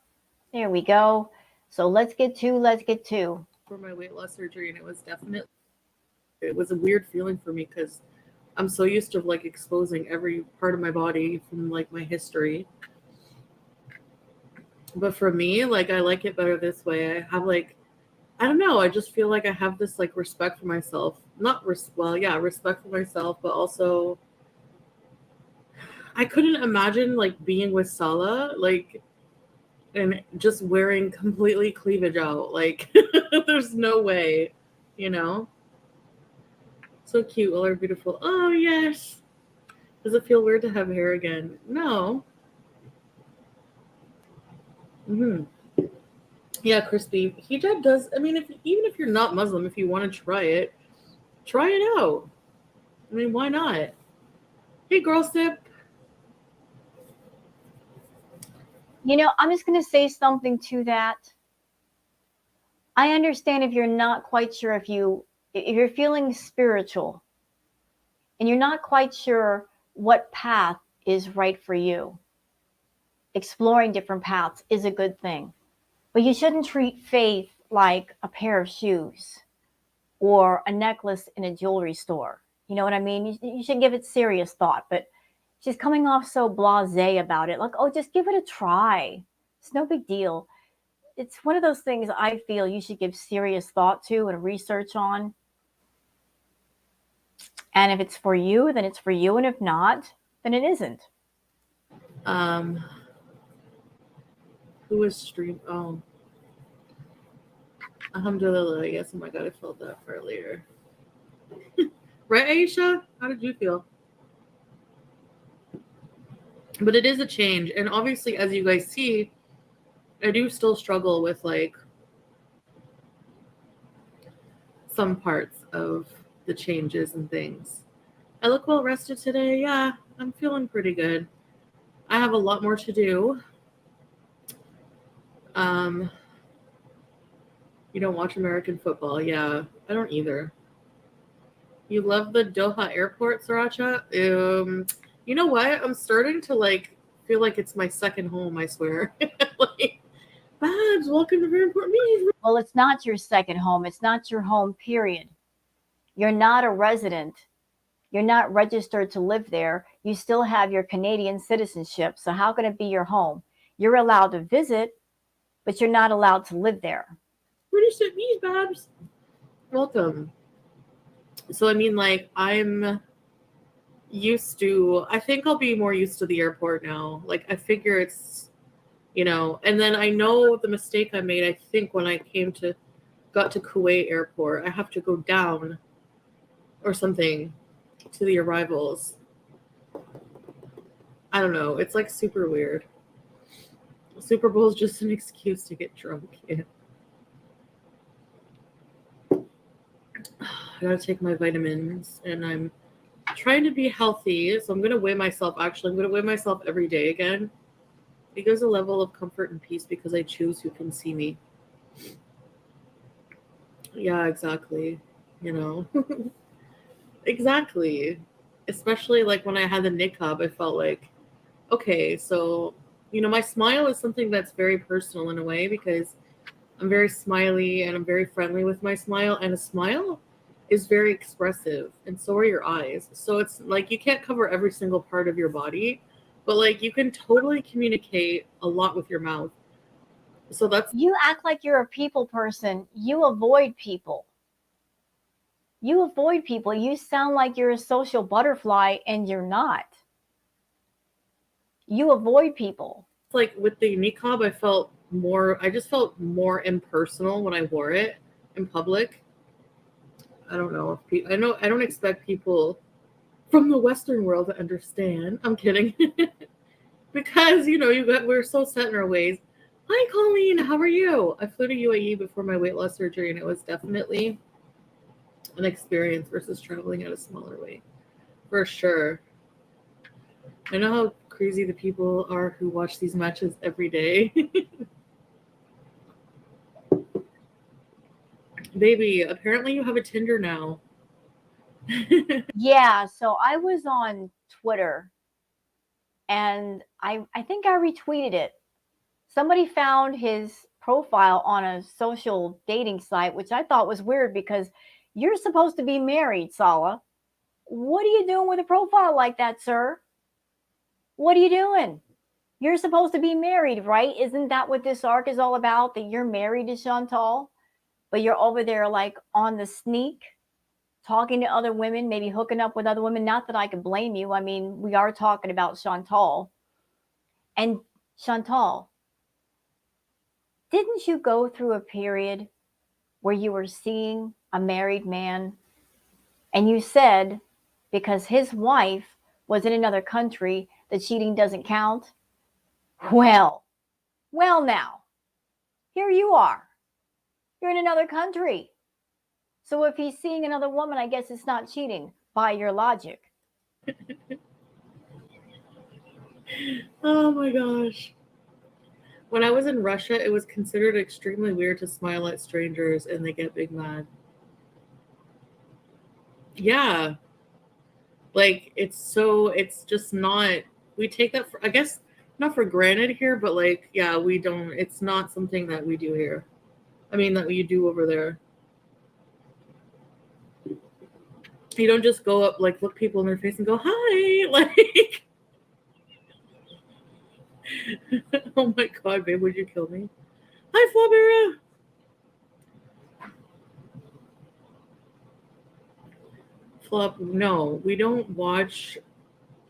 There we go. So let's get to. For my weight loss surgery, and it was a weird feeling for me because I'm so used to like exposing every part of my body from like my history. But for me, like I like it better this way. I have like, I don't know, I just feel like I have this like respect for myself. Respect for myself, but also I couldn't imagine like being with Salah, like, and just wearing completely cleavage out. Like there's no way, you know? So cute, all are beautiful. Oh yes. Does it feel weird to have hair again? No. Yeah, crispy. Hijab does, I mean, even if you're not Muslim, if you want to try it out. I mean, why not? Hey, girl sip. You know, I'm just going to say something to that. I understand if you're not quite sure if you're feeling spiritual and you're not quite sure what path is right for you. Exploring different paths is a good thing. But you shouldn't treat faith like a pair of shoes or a necklace in a jewelry store. You know what I mean? You should give it serious thought. But she's coming off so blasé about it. Like, oh, just give it a try. It's no big deal. It's one of those things I feel you should give serious thought to and research on. And if it's for you, then it's for you. And if not, then it isn't. Who was stream? Oh. Alhamdulilah. Yes, oh my God, I felt that earlier. Right, Aisha? How did you feel? But it is a change. And obviously, as you guys see, I do still struggle with like some parts of the changes and things. I look well rested today. Yeah, I'm feeling pretty good. I have a lot more to do. You don't watch American football. Yeah, I don't either. You love the Doha airport, Sriracha? You know what? I'm starting to like feel like it's my second home, I swear. Like, Babs, welcome to Airport Meetings. Well, it's not your second home. It's not your home, period. You're not a resident. You're not registered to live there. You still have your Canadian citizenship. So how can it be your home? You're allowed to visit, but you're not allowed to live there. British at me, Babs. Welcome. So, I mean, like, I'm used to, I think I'll be more used to the airport now. Like, I figure it's, you know, and then I know the mistake I made, I think, when I got to Kuwait airport. I have to go down or something to the arrivals. I don't know. It's like super weird. Super Bowl is just an excuse to get drunk. Yeah. I gotta take my vitamins, and I'm trying to be healthy. So I'm gonna weigh myself. Actually, I'm gonna weigh myself every day again. It gives a level of comfort and peace because I choose who can see me. Yeah, exactly. You know, exactly. Especially like when I had the niqab, I felt like, okay, so, you know, my smile is something that's very personal in a way because I'm very smiley and I'm very friendly with my smile. And a smile is very expressive, and so are your eyes. So it's like you can't cover every single part of your body, but like you can totally communicate a lot with your mouth. So that's You act like you're a people person. You avoid people. You avoid people. You sound like you're a social butterfly, and you're not. You avoid people. like with the niqab, I just felt more impersonal when I wore it in public. I don't know if people, I don't expect people from the Western world to understand. I'm kidding. Because, you know, we're so set in our ways. Hi, Colleen. How are you? I flew to UAE before my weight loss surgery, and it was definitely an experience versus traveling at a smaller weight. For sure. I know how crazy the people are who watch these matches every day. Baby, apparently you have a Tinder now. Yeah, so I was on Twitter, and I think I retweeted it. Somebody found his profile on a social dating site, which I thought was weird because you're supposed to be married, Salah. What are you doing with a profile like that, sir? What are you doing? You're supposed to be married, right? Isn't that what this arc is all about? That you're married to Chantal, but you're over there like on the sneak, talking to other women, maybe hooking up with other women. Not that I could blame you. I mean, we are talking about Chantal. And Chantal, didn't you go through a period where you were seeing a married man and you said because his wife was in another country that cheating doesn't count? Well, now, here you are. You're in another country. So if he's seeing another woman, I guess it's not cheating by your logic. Oh my gosh. When I was in Russia, it was considered extremely weird to smile at strangers and they get big mad. Yeah. Like it's just not, we take that for, I guess, not for granted here, but like, yeah, we don't, it's not something that we do here. I mean, that you do over there. You don't just go up, like, look people in their face and go, hi, like, oh my God, babe, would you kill me? Hi, Flabera. Flop, no, we don't watch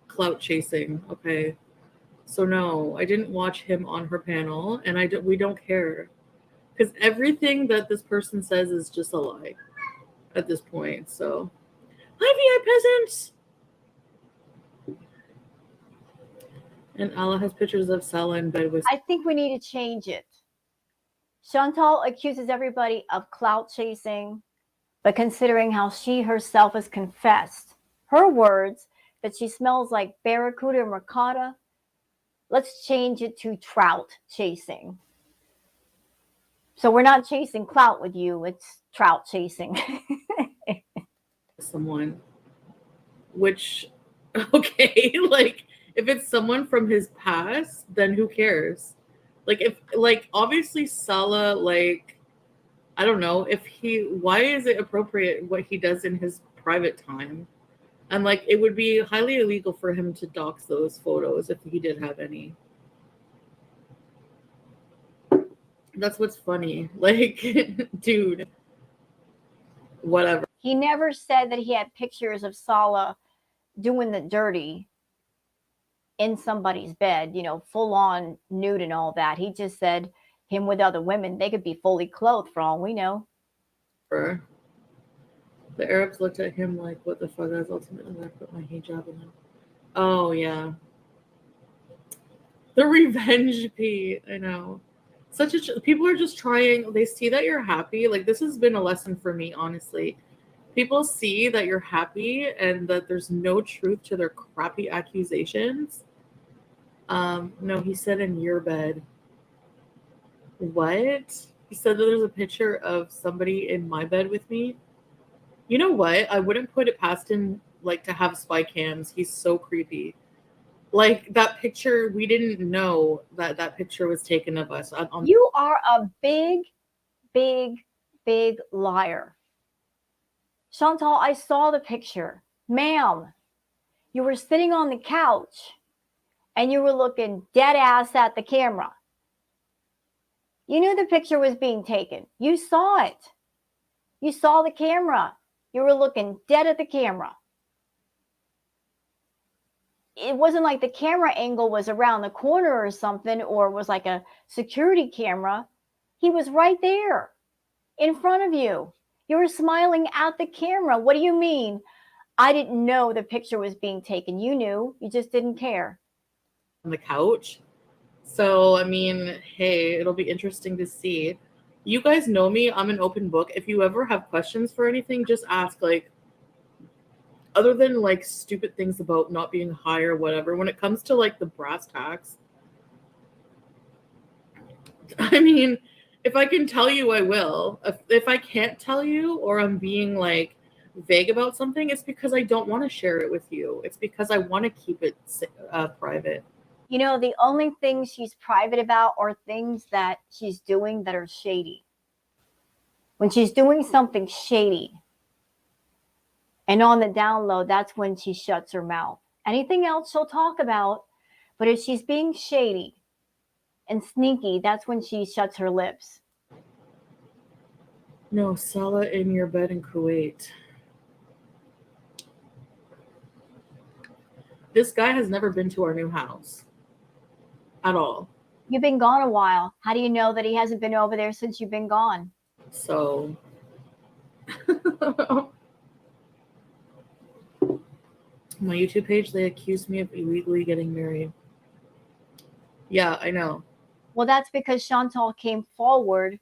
clout chasing, okay? So no, I didn't watch him on her panel, and we don't care. Because everything that this person says is just a lie at this point, so. Hi, VI peasants! And Allah has pictures of Salah in bed with. I think we need to change it. Chantal accuses everybody of clout chasing, But considering how she herself has confessed, her words, that she smells like barracuda and ricotta, let's change it to trout chasing. So we're not chasing clout with you, it's trout chasing. Someone, which, okay, like if it's someone from his past, then who cares? Like if, like, obviously Salah, like, I don't know if why is it appropriate what he does in his private time? And like it would be highly illegal for him to dox those photos if he did have any. That's what's funny. Like, dude, whatever. He never said that he had pictures of Salah doing the dirty in somebody's bed, full on nude and all that. He just said him with other women, they could be fully clothed for all we know. The Arabs looked at him like, what the fuck? I was ultimately going to put my hijab in him. Oh, yeah. The revenge pee. I know. People are just trying. They see that you're happy. Like, this has been a lesson for me, honestly. People see that you're happy and that there's no truth to their crappy accusations. No, he said in your bed. What? He said that there's a picture of somebody in my bed with me. You know what? I wouldn't put it past him, like, to have spy cams. He's so creepy. Like, that picture, we didn't know that picture was taken of us. You are a big, big, big liar. Chantal, I saw the picture. Ma'am, you were sitting on the couch and you were looking dead ass at the camera. You knew the picture was being taken. You saw it. You saw the camera. You were looking dead at the camera. It wasn't like the camera angle was around the corner or something, or was like a security camera. He was right there in front of you. You were smiling at the camera. What do you mean? I didn't know the picture was being taken. You knew. You just didn't care. On the couch. So, I mean, hey, it'll be interesting to see. You guys know me. I'm an open book. If you ever have questions for anything, just ask. Like, other than like stupid things about not being high or whatever, when it comes to like the brass tacks, I mean, if I can tell you, I will. If I can't tell you, or I'm being like vague about something, it's because I don't want to share it with you. It's because I want to keep it private. The only things she's private about are things that she's doing that are shady. When she's doing something shady and on the down low, that's when she shuts her mouth. Anything else she'll talk about, but if she's being shady and sneaky, that's when she shuts her lips. No, Salah in your bed in Kuwait. This guy has never been to our new house at all. You've been gone a while. How do you know that he hasn't been over there since you've been gone? So, my YouTube page, they accused me of illegally getting married. Yeah, I know. Well, that's because Chantal came forward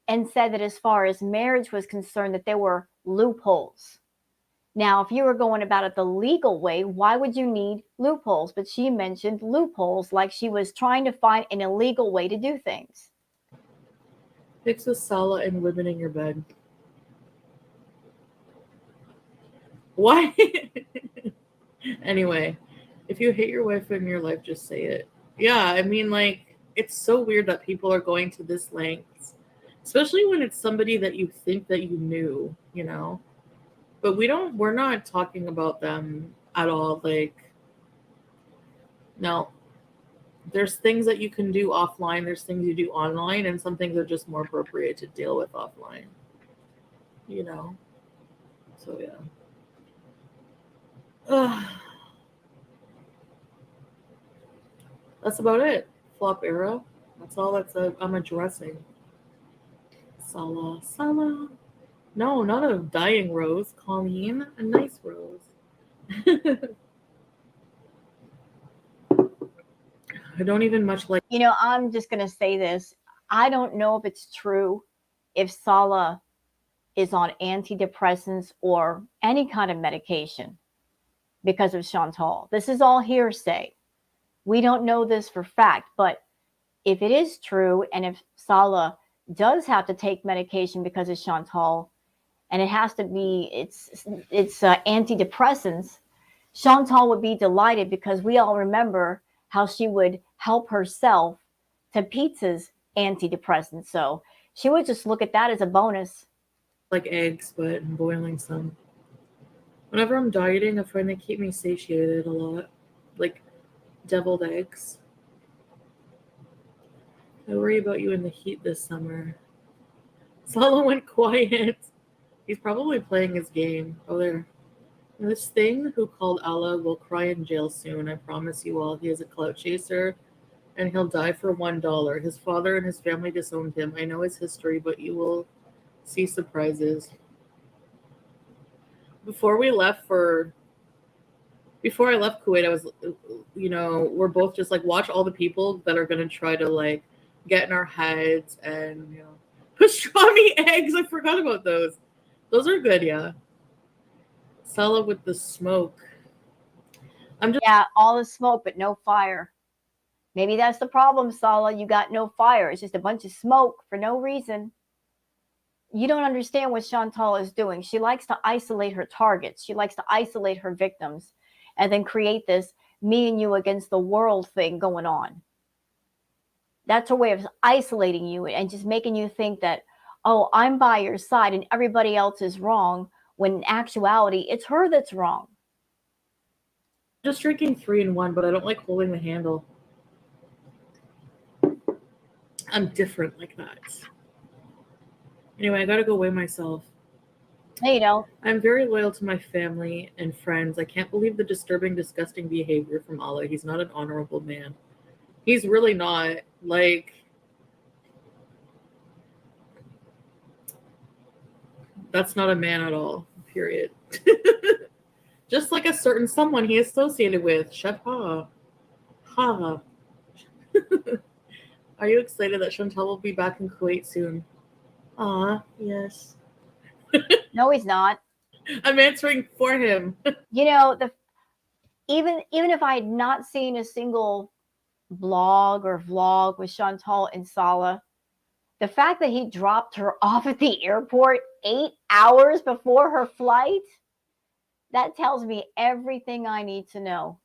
and said that as far as marriage was concerned, that there were loopholes. Now, if you were going about it the legal way, why would you need loopholes? But she mentioned loopholes like she was trying to find an illegal way to do things. Pics of Salah and women in your bed. Why? Anyway, if you hate your wife in your life, just say it. Yeah, I mean, like, it's so weird that people are going to this length, especially when it's somebody that you think that you knew, But we're not talking about them at all. Like, no. There's things that you can do offline. There's things you do online, and some things are just more appropriate to deal with offline. So, yeah. That's about it. Flop era. That's all I'm addressing. Salah. No, not a dying rose. Colleen, a nice rose. I don't even much like. I'm just going to say this. I don't know if it's true if Salah is on antidepressants or any kind of medication because of Chantal. This is all hearsay. We don't know this for fact, but if it is true, and if Salah does have to take medication because of Chantal, and it has to be it's antidepressants, Chantal would be delighted because we all remember how she would help herself to Pizza's antidepressants. So she would just look at that as a bonus. Like eggs, but I'm boiling some. Whenever I'm dieting, I find they keep me satiated a lot. Like deviled eggs. I worry about you in the heat this summer. Salah went quiet. He's probably playing his game. Oh, there. This thing who called Allah will cry in jail soon. I promise you all. He is a clout chaser, and he'll die for $1. His father and his family disowned him. I know his history, but you will see surprises. Before I left Kuwait, I was, we're both just like, watch all the people that are going to try to like get in our heads and, pastrami eggs. I forgot about those. Those are good, yeah. Salah with the smoke. Yeah, all the smoke, but no fire. Maybe that's the problem, Salah. You got no fire. It's just a bunch of smoke for no reason. You don't understand what Chantal is doing. She likes to isolate her targets. She likes to isolate her victims and then create this me and you against the world thing going on. That's her way of isolating you and just making you think that, oh, I'm by your side and everybody else is wrong, when in actuality, it's her that's wrong. Just drinking 3-in-1, but I don't like holding the handle. I'm different like that. Anyway, I gotta go weigh myself. I'm very loyal to my family and friends. I can't believe the disturbing, disgusting behavior from Allah. He's not an honorable man. He's really not. Like, that's not a man at all, period. Just like a certain someone he associated with. Shadha. Ha. Are you excited that Chantal will be back in Kuwait soon? Yes. No, he's not. I'm answering for him. Even if I had not seen a single blog or vlog with Chantal and Salah, the fact that he dropped her off at the airport 8 hours before her flight, that tells me everything I need to know.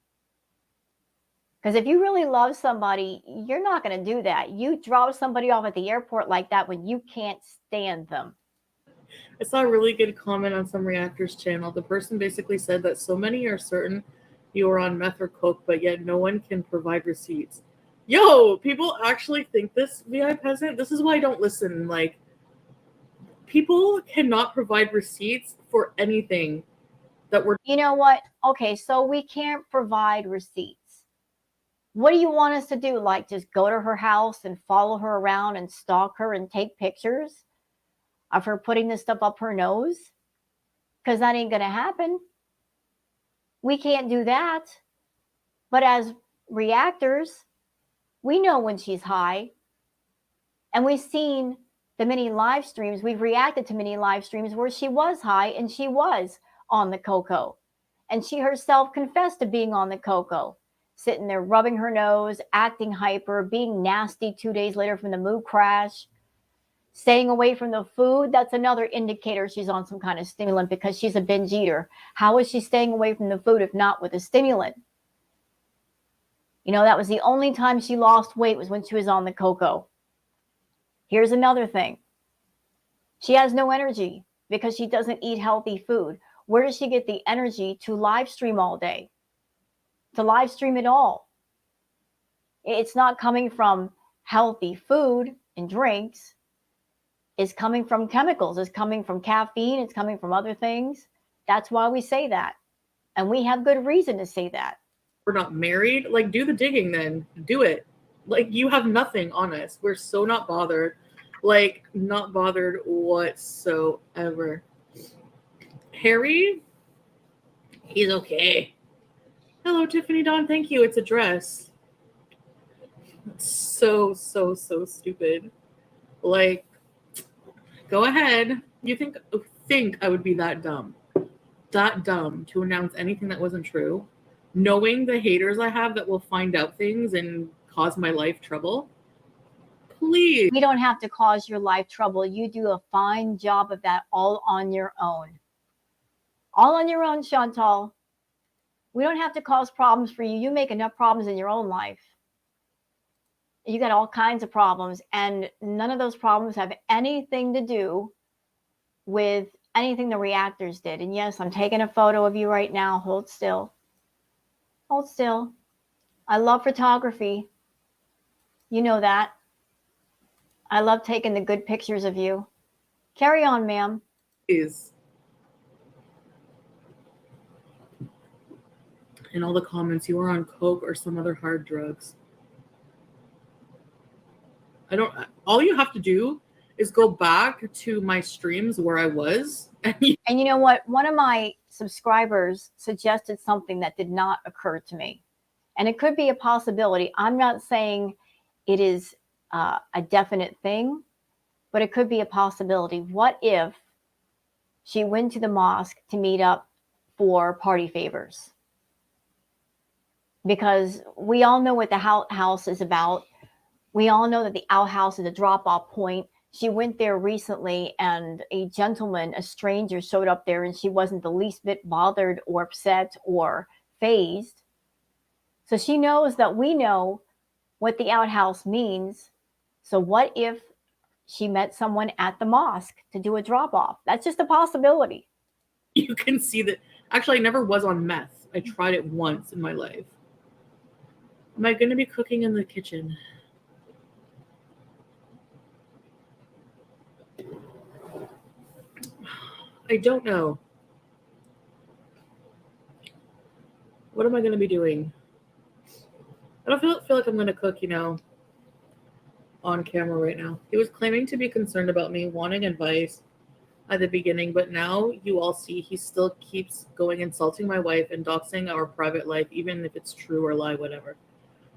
Because if you really love somebody, you're not going to do that. You drop somebody off at the airport like that when you can't stand them. I saw a really good comment on some reactors channel. The person basically said that so many are certain you are on meth or coke, but yet no one can provide receipts. Yo, people actually think this, VI peasant. This is why I don't listen. Like, people cannot provide receipts for anything that we're... You know what? Okay, so we can't provide receipts. What do you want us to do? Like, just go to her house and follow her around and stalk her and take pictures of her putting this stuff up her nose? Because that ain't going to happen. We can't do that. But as reactors, we know when she's high. And we've seen the many live streams. We've reacted to many live streams where she was high and she was on the cocoa. And she herself confessed to being on the cocoa, sitting there rubbing her nose, acting hyper, being nasty 2 days later from the mood crash, staying away from the food. That's another indicator she's on some kind of stimulant because she's a binge eater. How is she staying away from the food if not with a stimulant? That was the only time she lost weight was when she was on the cocoa. Here's another thing. She has no energy because she doesn't eat healthy food. Where does she get the energy to live stream all day? To live stream it all? It's not coming from healthy food and drinks. It's coming from chemicals. It's coming from caffeine. It's coming from other things. That's why we say that. And we have good reason to say that. We're not married. Like, do the digging then. Do it. Like, you have nothing on us. We're so not bothered. Like, not bothered whatsoever. Harry? He's okay. Hello, Tiffany Dawn. Thank you. It's a dress. It's so stupid. Like, go ahead. You think I would be that dumb to announce anything that wasn't true, knowing the haters I have that will find out things and cause my life trouble? Please. We don't have to cause your life trouble. You do a fine job of that all on your own. All on your own, Chantal. We don't have to cause problems for you. You make enough problems in your own life. You got all kinds of problems, and none of those problems have anything to do with anything the reactors did. And yes, I'm taking a photo of you right now. Hold still. Hold still. I love photography. You know that. I love taking the good pictures of you. Carry on, ma'am. Please. In all the comments, you were on coke or some other hard drugs. All you have to do is go back to my streams where I was. And you know what? One of my subscribers suggested something that did not occur to me. And it could be a possibility. I'm not saying it is a definite thing, but it could be a possibility. What if she went to the mosque to meet up for party favors? Because we all know what the house is about. We all know that the outhouse is a drop-off point. She went there recently, and a gentleman, a stranger, showed up there, and she wasn't the least bit bothered or upset or fazed. So she knows that we know what the outhouse means. So what if she met someone at the mosque to do a drop-off? That's just a possibility. You can see that. Actually, I never was on meth. I tried it once in my life. Am I going to be cooking in the kitchen? I don't know. What am I going to be doing? I don't feel like I'm going to cook, on camera right now. He was claiming to be concerned about me, wanting advice at the beginning, but now you all see he still keeps going insulting my wife and doxing our private life, even if it's true or lie, whatever.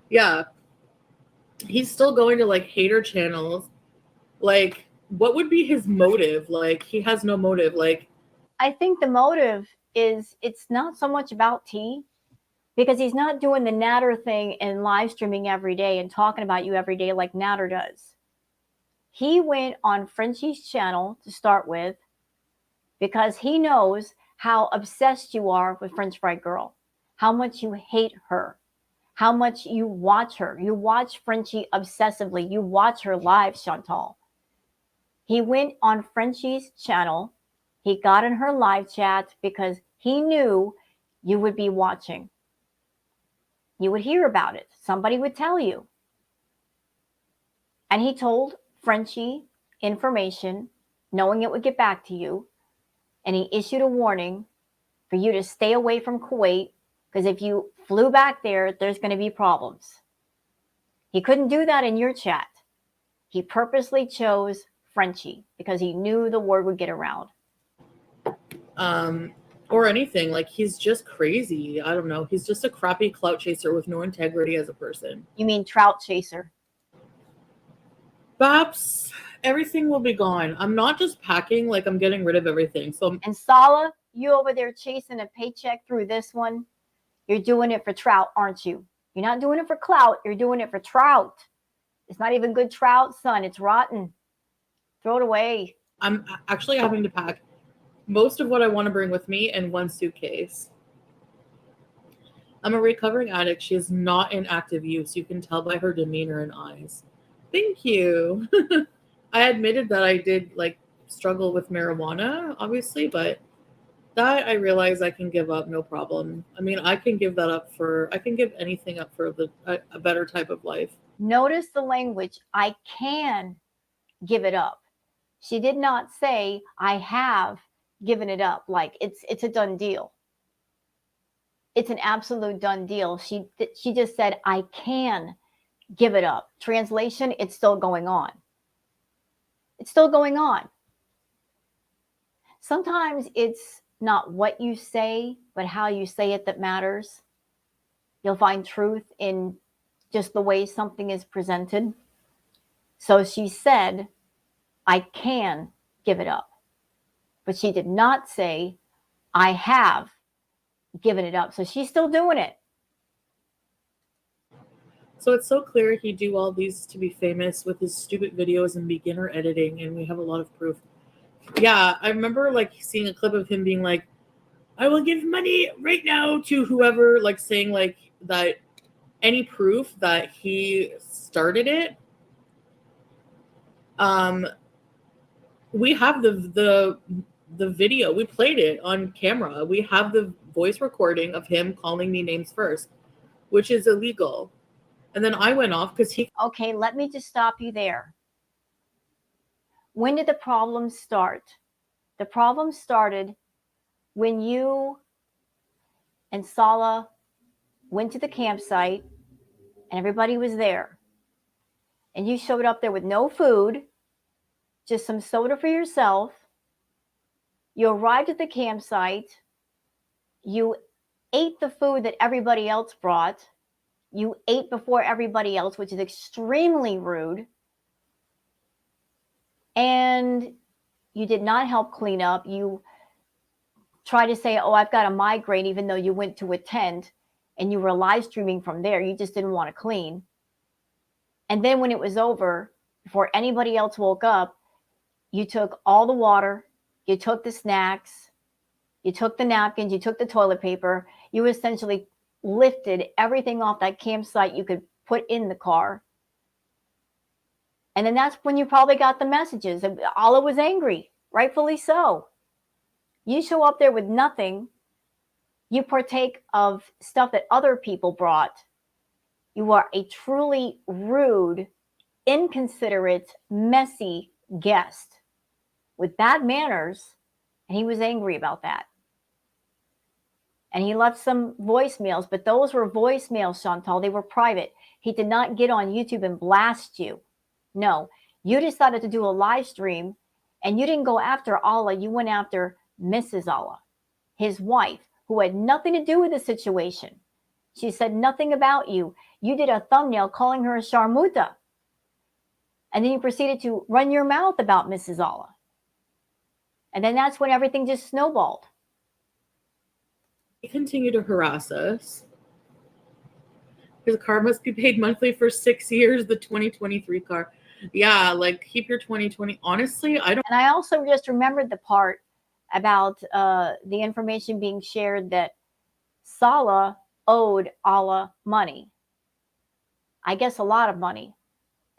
Yeah. He's still going to hater channels. What would be his motive? He has no motive. I think the motive is it's not so much about tea, because he's not doing the Natter thing and live streaming every day and talking about you every day like Natter does. He went on Frenchie's channel to start with because he knows how obsessed you are with French Fry Girl, how much you hate her, how much you watch her. You watch Frenchie obsessively. You watch her live, Chantal. He went on Frenchie's channel. He got in her live chat because he knew you would be watching. You would hear about it. Somebody would tell you. And he told Frenchie information, knowing it would get back to you. And he issued a warning for you to stay away from Kuwait, because if you flew back there, there's going to be problems. He couldn't do that in your chat. He purposely chose Frenchie because he knew the word would get around. Or anything. He's just crazy. I don't know. He's just a crappy clout chaser with no integrity as a person. You mean trout chaser? Babs, everything will be gone. I'm not just packing, I'm getting rid of everything. So And Salah, you over there chasing a paycheck through this one, you're doing it for trout, aren't you? You're not doing it for clout. You're doing it for trout. It's not even good trout, son. It's rotten. Throw it away. I'm actually having to pack most of what I want to bring with me in one suitcase. I'm a recovering addict. She is not in active use. You can tell by her demeanor and eyes. Thank you. I admitted that I did struggle with marijuana, obviously, but that I realize I can give up no problem. I mean, I can give anything up for a better type of life. Notice the language. I can give it up. She did not say I have given it up. It's a done deal. It's an absolute done deal. She just said I can give it up. Translation, it's still going on. It's still going on. Sometimes it's not what you say, but how you say it that matters. You'll find truth in just the way something is presented. So she said, I can give it up. But she did not say, I have given it up. So she's still doing it. So it's so clear he'd do all these to be famous with his stupid videos and beginner editing, and we have a lot of proof. Yeah, I remember like seeing a clip of him being like, I will give money right now to whoever, like saying like that any proof that he started it. We have the video. We played it on camera. We have the voice recording of him calling me names first, which is illegal. And then I went off because he. Okay, let me just stop you there. When did the problem start? The problem started when you and Salah went to the campsite and everybody was there. And you showed up there with no food, just some soda for yourself. You arrived at the campsite. You ate the food that everybody else brought. You ate before everybody else, which is extremely rude. And you did not help clean up. You tried to say, oh, I've got a migraine, even though you went to a tent and you were live streaming from there. You just didn't want to clean. And then when it was over, before anybody else woke up, you took all the water, you took the snacks, you took the napkins, you took the toilet paper. You essentially lifted everything off that campsite you could put in the car. And then that's when you probably got the messages. Allah was angry, rightfully so. You show up there with nothing. You partake of stuff that other people brought. You are a truly rude, inconsiderate, messy guest with bad manners. And he was angry about that. And he left some voicemails, but those were voicemails, Chantal. They were private. He did not get on YouTube and blast you. No, you decided to do a live stream and you didn't go after Allah. You went after Mrs. Allah, his wife, who had nothing to do with the situation. She said nothing about you. You did a thumbnail calling her a sharmuta. And then you proceeded to run your mouth about Mrs. Allah. And then that's when everything just snowballed. He continued to harass us. His car must be paid monthly for 6 years, the 2023 car. Yeah, like keep your 2020. Honestly, I don't. And I also just remembered the part about the information being shared that Salah owed Allah money. I guess a lot of money.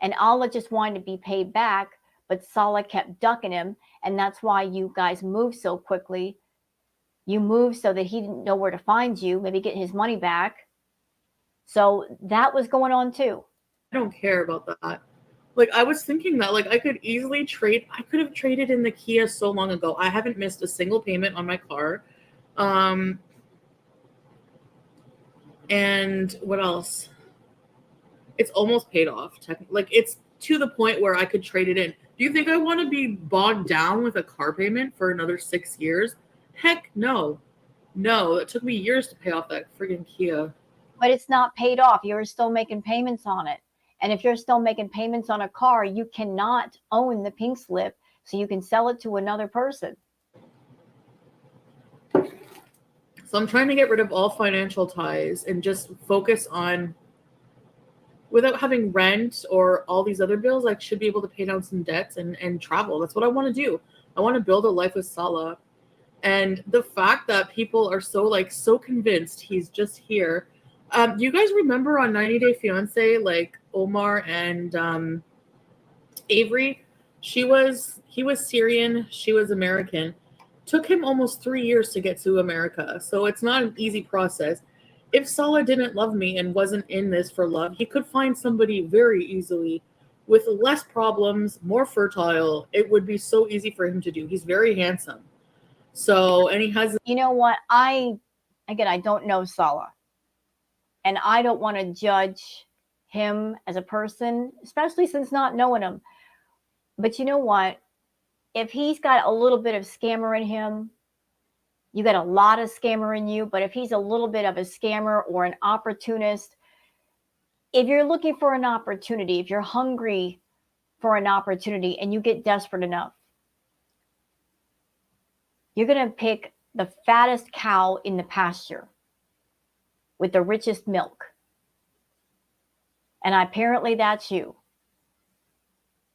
And Allah just wanted to be paid back, but Salah kept ducking him. And that's why you guys moved so quickly. You moved so that he didn't know where to find you, maybe get his money back. So that was going on too. I don't care about that. Like I was thinking that like I could easily trade. I could have traded in the Kia so long ago. I haven't missed a single payment on my car. And what else? It's almost paid off. Like it's to the point where I could trade it in. Do you think I want to be bogged down with a car payment for another 6 years? Heck no. No, it took me years to pay off that friggin' Kia. But it's not paid off. You're still making payments on it. And if you're still making payments on a car, you cannot own the pink slip so you can sell it to another person. So I'm trying to get rid of all financial ties and just focus on, without having rent or all these other bills, I should be able to pay down some debts and travel. That's what I want to do. I want to build a life with Salah. And the fact that people are so convinced he's just here. Do you guys remember on 90 Day Fiance, like Omar and Avery? He was Syrian, she was American. Took him almost 3 years to get to America. So it's not an easy process. If Salah didn't love me and wasn't in this for love, he could find somebody very easily with less problems, more fertile. It would be so easy for him to do. He's very handsome. So, and he has. You know what? I don't know Salah. And I don't want to judge him as a person, especially since not knowing him. But you know what? If he's got a little bit of scammer in him, you got a lot of scammer in you. But if he's a little bit of a scammer or an opportunist, if you're looking for an opportunity, if you're hungry for an opportunity and you get desperate enough, You're going to pick the fattest cow in the pasture with the richest milk. And apparently that's you.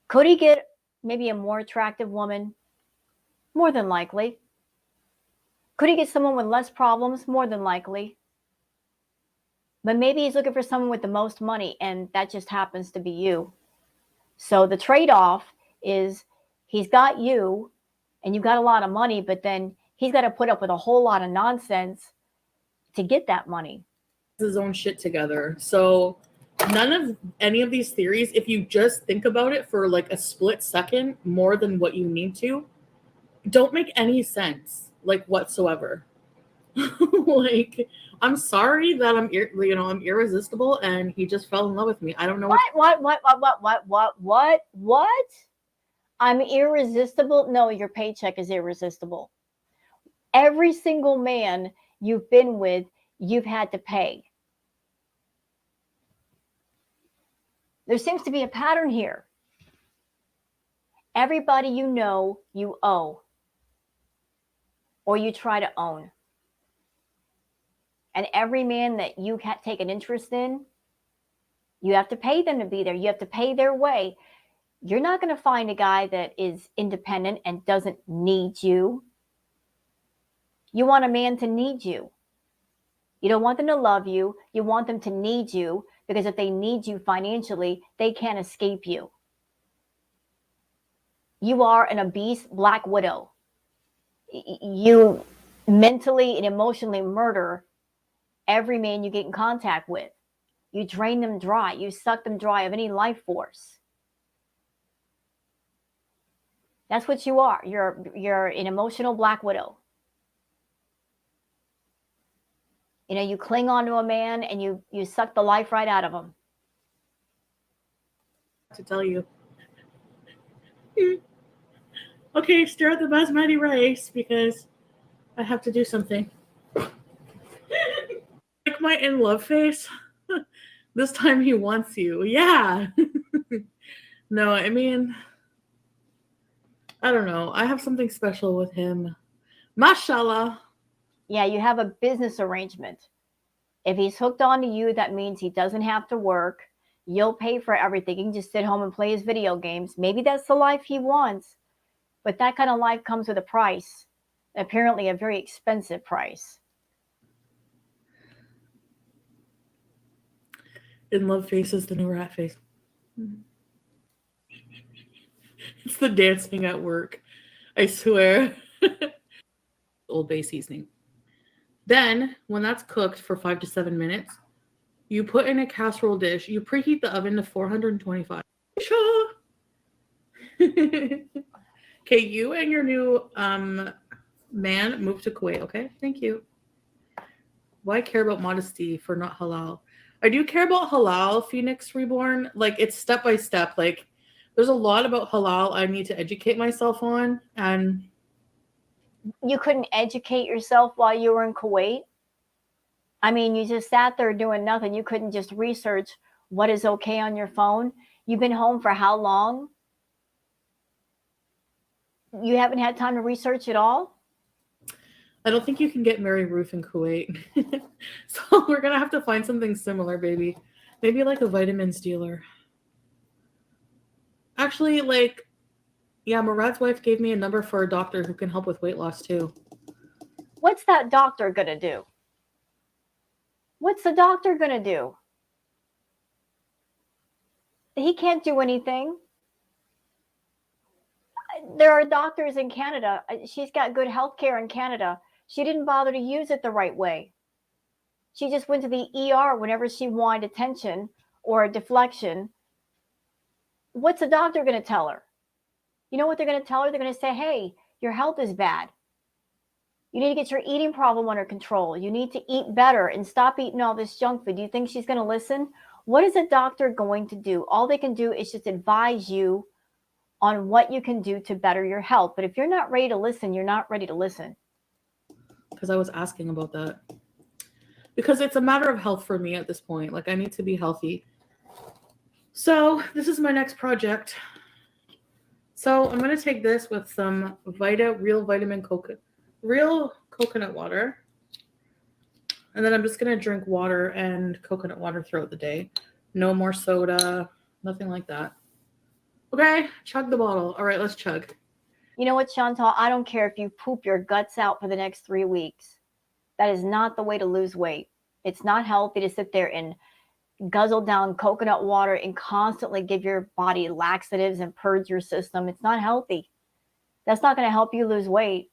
Could he get maybe a more attractive woman? More than likely. Could he get someone with less problems? More than likely. But maybe he's looking for someone with the most money, and that just happens to be you. So the trade-off is he's got you, and you've got a lot of money, but then he's got to put up with a whole lot of nonsense to get that money. His own shit together. So none of any of these theories, if you just think about it for like a split second more than what you need to, don't make any sense, like whatsoever. Like, I'm sorry that I'm irresistible and he just fell in love with me. I don't know What? I'm irresistible? No, your paycheck is irresistible. Every single man you've been with, you've had to pay. There seems to be a pattern here. Everybody you know, you owe, or you try to own. And every man that you take an interest in, you have to pay them to be there. You have to pay their way. You're not going to find a guy that is independent and doesn't need you. You want a man to need you. You don't want them to love you. You want them to need you, because if they need you financially, they can't escape you. You are an obese black widow. You mentally and emotionally murder every man you get in contact with. You drain them dry. You suck them dry of any life force. That's what you are. You're an emotional black widow. You know, you cling on to a man and you suck the life right out of him. to tell you. Okay, stir up the basmati rice because I have to do something. Like my in love face. This time he wants you. Yeah. No, I mean, I don't know. I have something special with him. Mashallah. Yeah, you have a business arrangement. If he's hooked on to you, that means he doesn't have to work. You'll pay for everything. He can just sit home and play his video games. Maybe that's the life he wants. But that kind of life comes with a price. Apparently a very expensive price. In love face is the new rat face. It's the dancing at work. I swear. Old Bay seasoning. Then, when that's cooked for 5 to 7 minutes, you put in a casserole dish. You preheat the oven to 425. Sure. Okay, you and your new man move to Kuwait, okay? Thank you. Why care about modesty for not halal? I do care about halal, Phoenix Reborn. Like, it's step by step. Like, there's a lot about halal I need to educate myself on. And you couldn't educate yourself while you were in Kuwait? I mean, you just sat there doing nothing. You couldn't just research what is okay on your phone. You've been home for how long? You haven't had time to research at all? I don't think you can get Mary Ruth in Kuwait. So we're going to have to find something similar, baby. Maybe like a vitamins dealer. Actually, like, yeah, Murad's wife gave me a number for a doctor who can help with weight loss too. What's that doctor going to do? What's the doctor going to do? He can't do anything. There are doctors in Canada. She's got good health care in Canada. She didn't bother to use it the right way. She just went to the ER whenever she wanted attention or a deflection. What's the doctor going to tell her? You know what they're going to tell her? They're going to say, hey, your health is bad. You need to get your eating problem under control. You need to eat better and stop eating all this junk food. Do you think she's going to listen? What is a doctor going to do? All they can do is just advise you on what you can do to better your health. But if you're not ready to listen, you're not ready to listen. Because I was asking about that. Because it's a matter of health for me at this point. Like, I need to be healthy. So this is my next project. So I'm going to take this with some real vitamin real coconut water. And then I'm just going to drink water and coconut water throughout the day. No more soda, nothing like that. Okay, chug the bottle. All right, let's chug. You know what, Chantal? I don't care if you poop your guts out for the next 3 weeks. That is not the way to lose weight. It's not healthy to sit there and guzzle down coconut water and constantly give your body laxatives and purge your system. It's not healthy. That's not going to help you lose weight.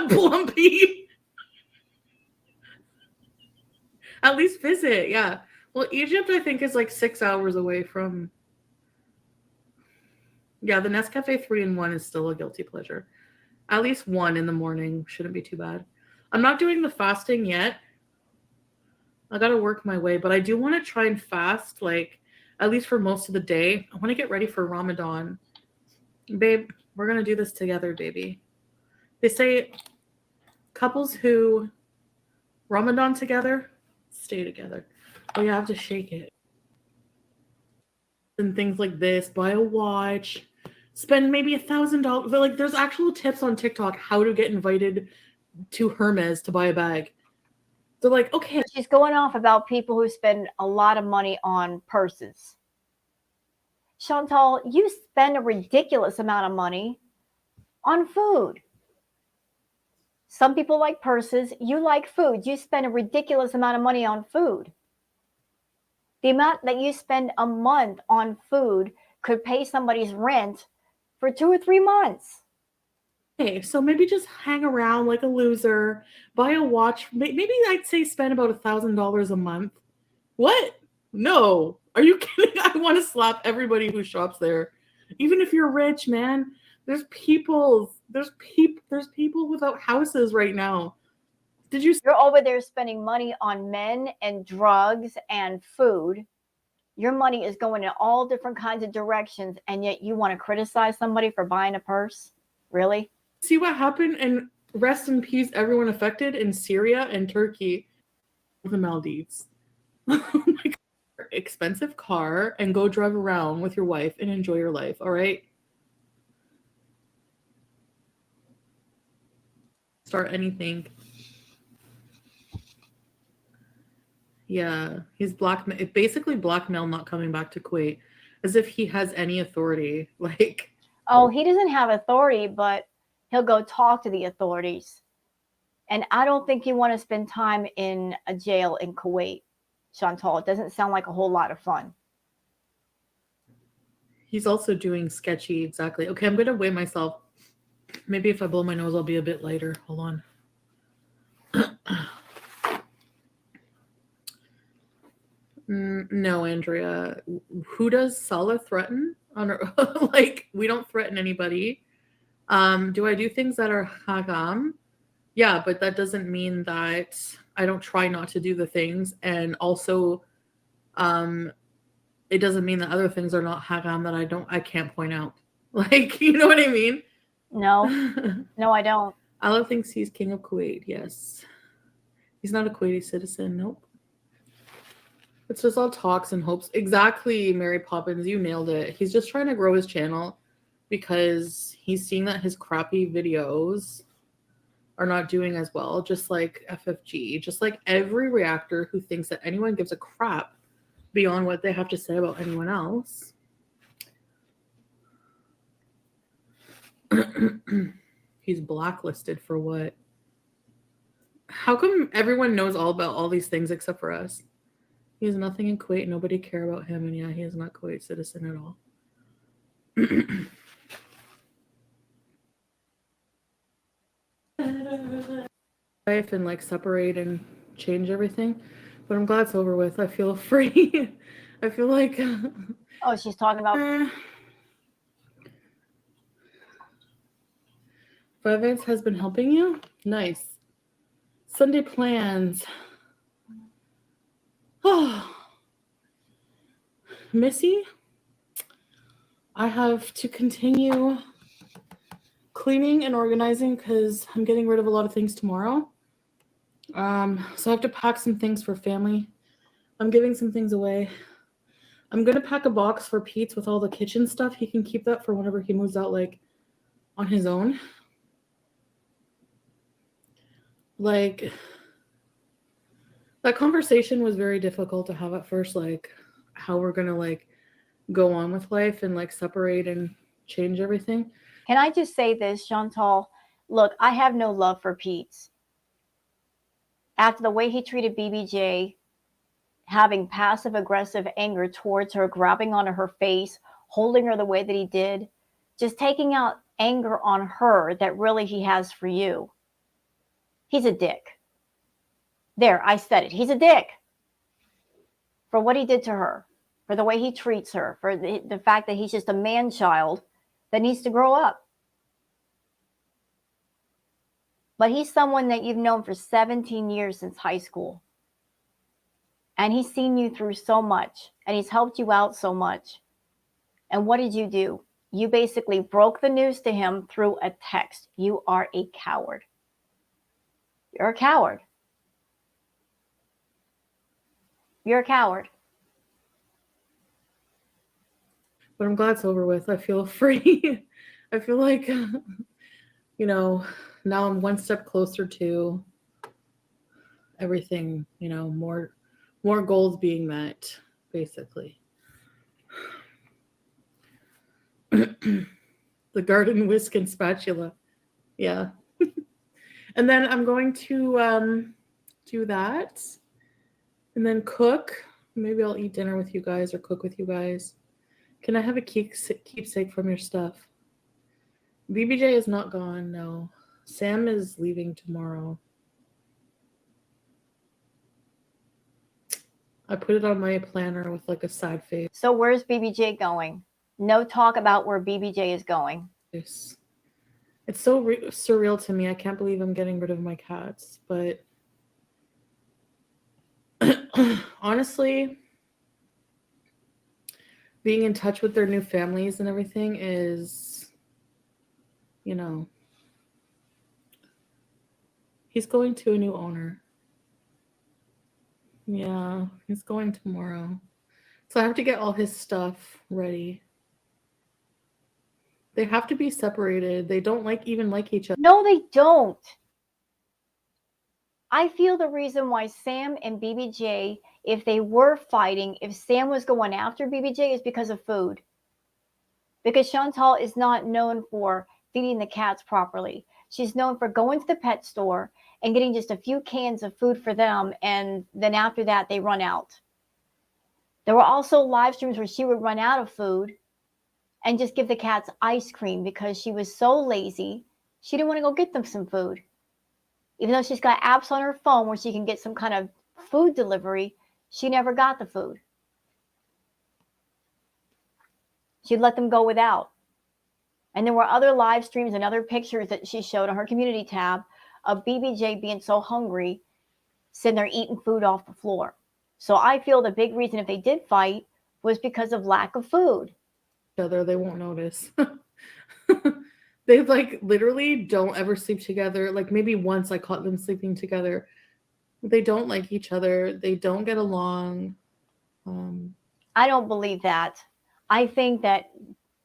Plumpy. At least visit, yeah. Well, Egypt, I think, is like 6 hours away from. Yeah, the Nescafe 3-in-1 is still a guilty pleasure. At least one in the morning shouldn't be too bad. I'm not doing the fasting yet. I got to work my way, but I do want to try and fast, like, at least for most of the day. I want to get ready for Ramadan. Babe, we're going to do this together, baby. They say couples who Ramadan together stay together. Oh, you have to shake it. And things like this, buy a watch, spend maybe $1,000. But like, there's actual tips on TikTok how to get invited to Hermes to buy a bag. They're like, okay. She's going off about people who spend a lot of money on purses. Chantal, you spend a ridiculous amount of money on food. Some people like purses. You like food. You spend a ridiculous amount of money on food. The amount that you spend a month on food could pay somebody's rent for 2 or 3 months. Okay, so maybe just hang around like a loser, buy a watch. Maybe I'd say spend about $1,000 a month. What? No. Are you kidding? I want to slap everybody who shops there. Even if you're rich, man. There's people without houses right now. Did you? You're over there spending money on men and drugs and food. Your money is going in all different kinds of directions, and yet you want to criticize somebody for buying a purse? Really? See what happened? And rest in peace, everyone affected in Syria and Turkey, the Maldives. Oh my God. Expensive car and go drive around with your wife and enjoy your life. All right. Start anything. Yeah, he's basically blackmail not coming back to Kuwait, as if he has any authority. Like, oh, he doesn't have authority, but he'll go talk to the authorities. And I don't think you want to spend time in a jail in Kuwait, Chantal. It doesn't sound like a whole lot of fun. He's also doing sketchy, exactly. Okay, I'm going to weigh myself. Maybe if I blow my nose, I'll be a bit lighter. Hold on. No, Andrea. Who does Salah threaten? Like, we don't threaten anybody. Do I do things that are haram? Yeah, but that doesn't mean that I don't try not to do the things. And also, it doesn't mean that other things are not haram that I can't point out. Like, you know what I mean? No, no, I don't. Allah thinks he's king of Kuwait. Yes. He's not a Kuwaiti citizen. Nope. It's just all talks and hopes. Exactly, Mary Poppins. You nailed it. He's just trying to grow his channel because he's seeing that his crappy videos are not doing as well, just like FFG, just like every reactor who thinks that anyone gives a crap beyond what they have to say about anyone else. He's blacklisted for what? How come everyone knows all about all these things except for us? He has nothing in Kuwait. Nobody care about him. And yeah, he is not Kuwait citizen at all. Life and like separate and change everything. But I'm glad it's over with. I feel free. I feel like... Oh, she's talking about... Vivance has been helping you? Nice. Sunday plans. Oh, Missy, I have to continue cleaning and organizing because I'm getting rid of a lot of things tomorrow. So I have to pack some things for family. I'm giving some things away. I'm going to pack a box for Pete with all the kitchen stuff. He can keep that for whenever he moves out, like, on his own. like that conversation was very difficult to have at first, like how we're gonna like go on with life and like separate and change everything. Can I just say this, Chantal? Look, I have no love for Pete. After the way he treated BBJ, having passive aggressive anger towards her, grabbing onto her face, holding her the way that he did, just taking out anger on her that really he has for you. He's a dick. There, I said it. He's a dick for what he did to her, for the way he treats her, for the fact that he's just a man child that needs to grow up. But he's someone that you've known for 17 years since high school. And he's seen you through so much, and he's helped you out so much. And what did you do? You basically broke the news to him through a text. You are a coward. You're a coward. You're a coward. But I'm glad it's over with. I feel free. I feel like, you know, now I'm one step closer to everything, you know, more goals being met, basically. The garden whisk and spatula. Yeah. And then I'm going to do that and then cook. Maybe I'll eat dinner with you guys or cook with you guys. Can I have a keepsake from your stuff? BBJ is not gone, no. Sam is leaving tomorrow. I put it on my planner with like a sad face. So where's BBJ going? No talk about where BBJ is going. It's so surreal to me. I can't believe I'm getting rid of my cats. But honestly, being in touch with their new families and everything is, you know, he's going to a new owner. Yeah, he's going tomorrow. So I have to get all his stuff ready. They have to be separated. They don't even like each other. No, they don't. I feel the reason why Sam and BBJ, if they were fighting, if Sam was going after BBJ, is because of food. Because Chantal is not known for feeding the cats properly. She's known for going to the pet store and getting just a few cans of food for them, and then after that, they run out. There were also live streams where she would run out of food and just give the cats ice cream because she was so lazy. She didn't want to go get them some food. Even though she's got apps on her phone where she can get some kind of food delivery, she never got the food. She'd let them go without. And there were other live streams and other pictures that she showed on her community tab of BBJ being so hungry, sitting there eating food off the floor. So I feel the big reason if they did fight was because of lack of food. They won't notice. They like literally don't ever sleep together. Like maybe once I caught them sleeping together. They don't like each other. They don't get along. I don't believe that. I think that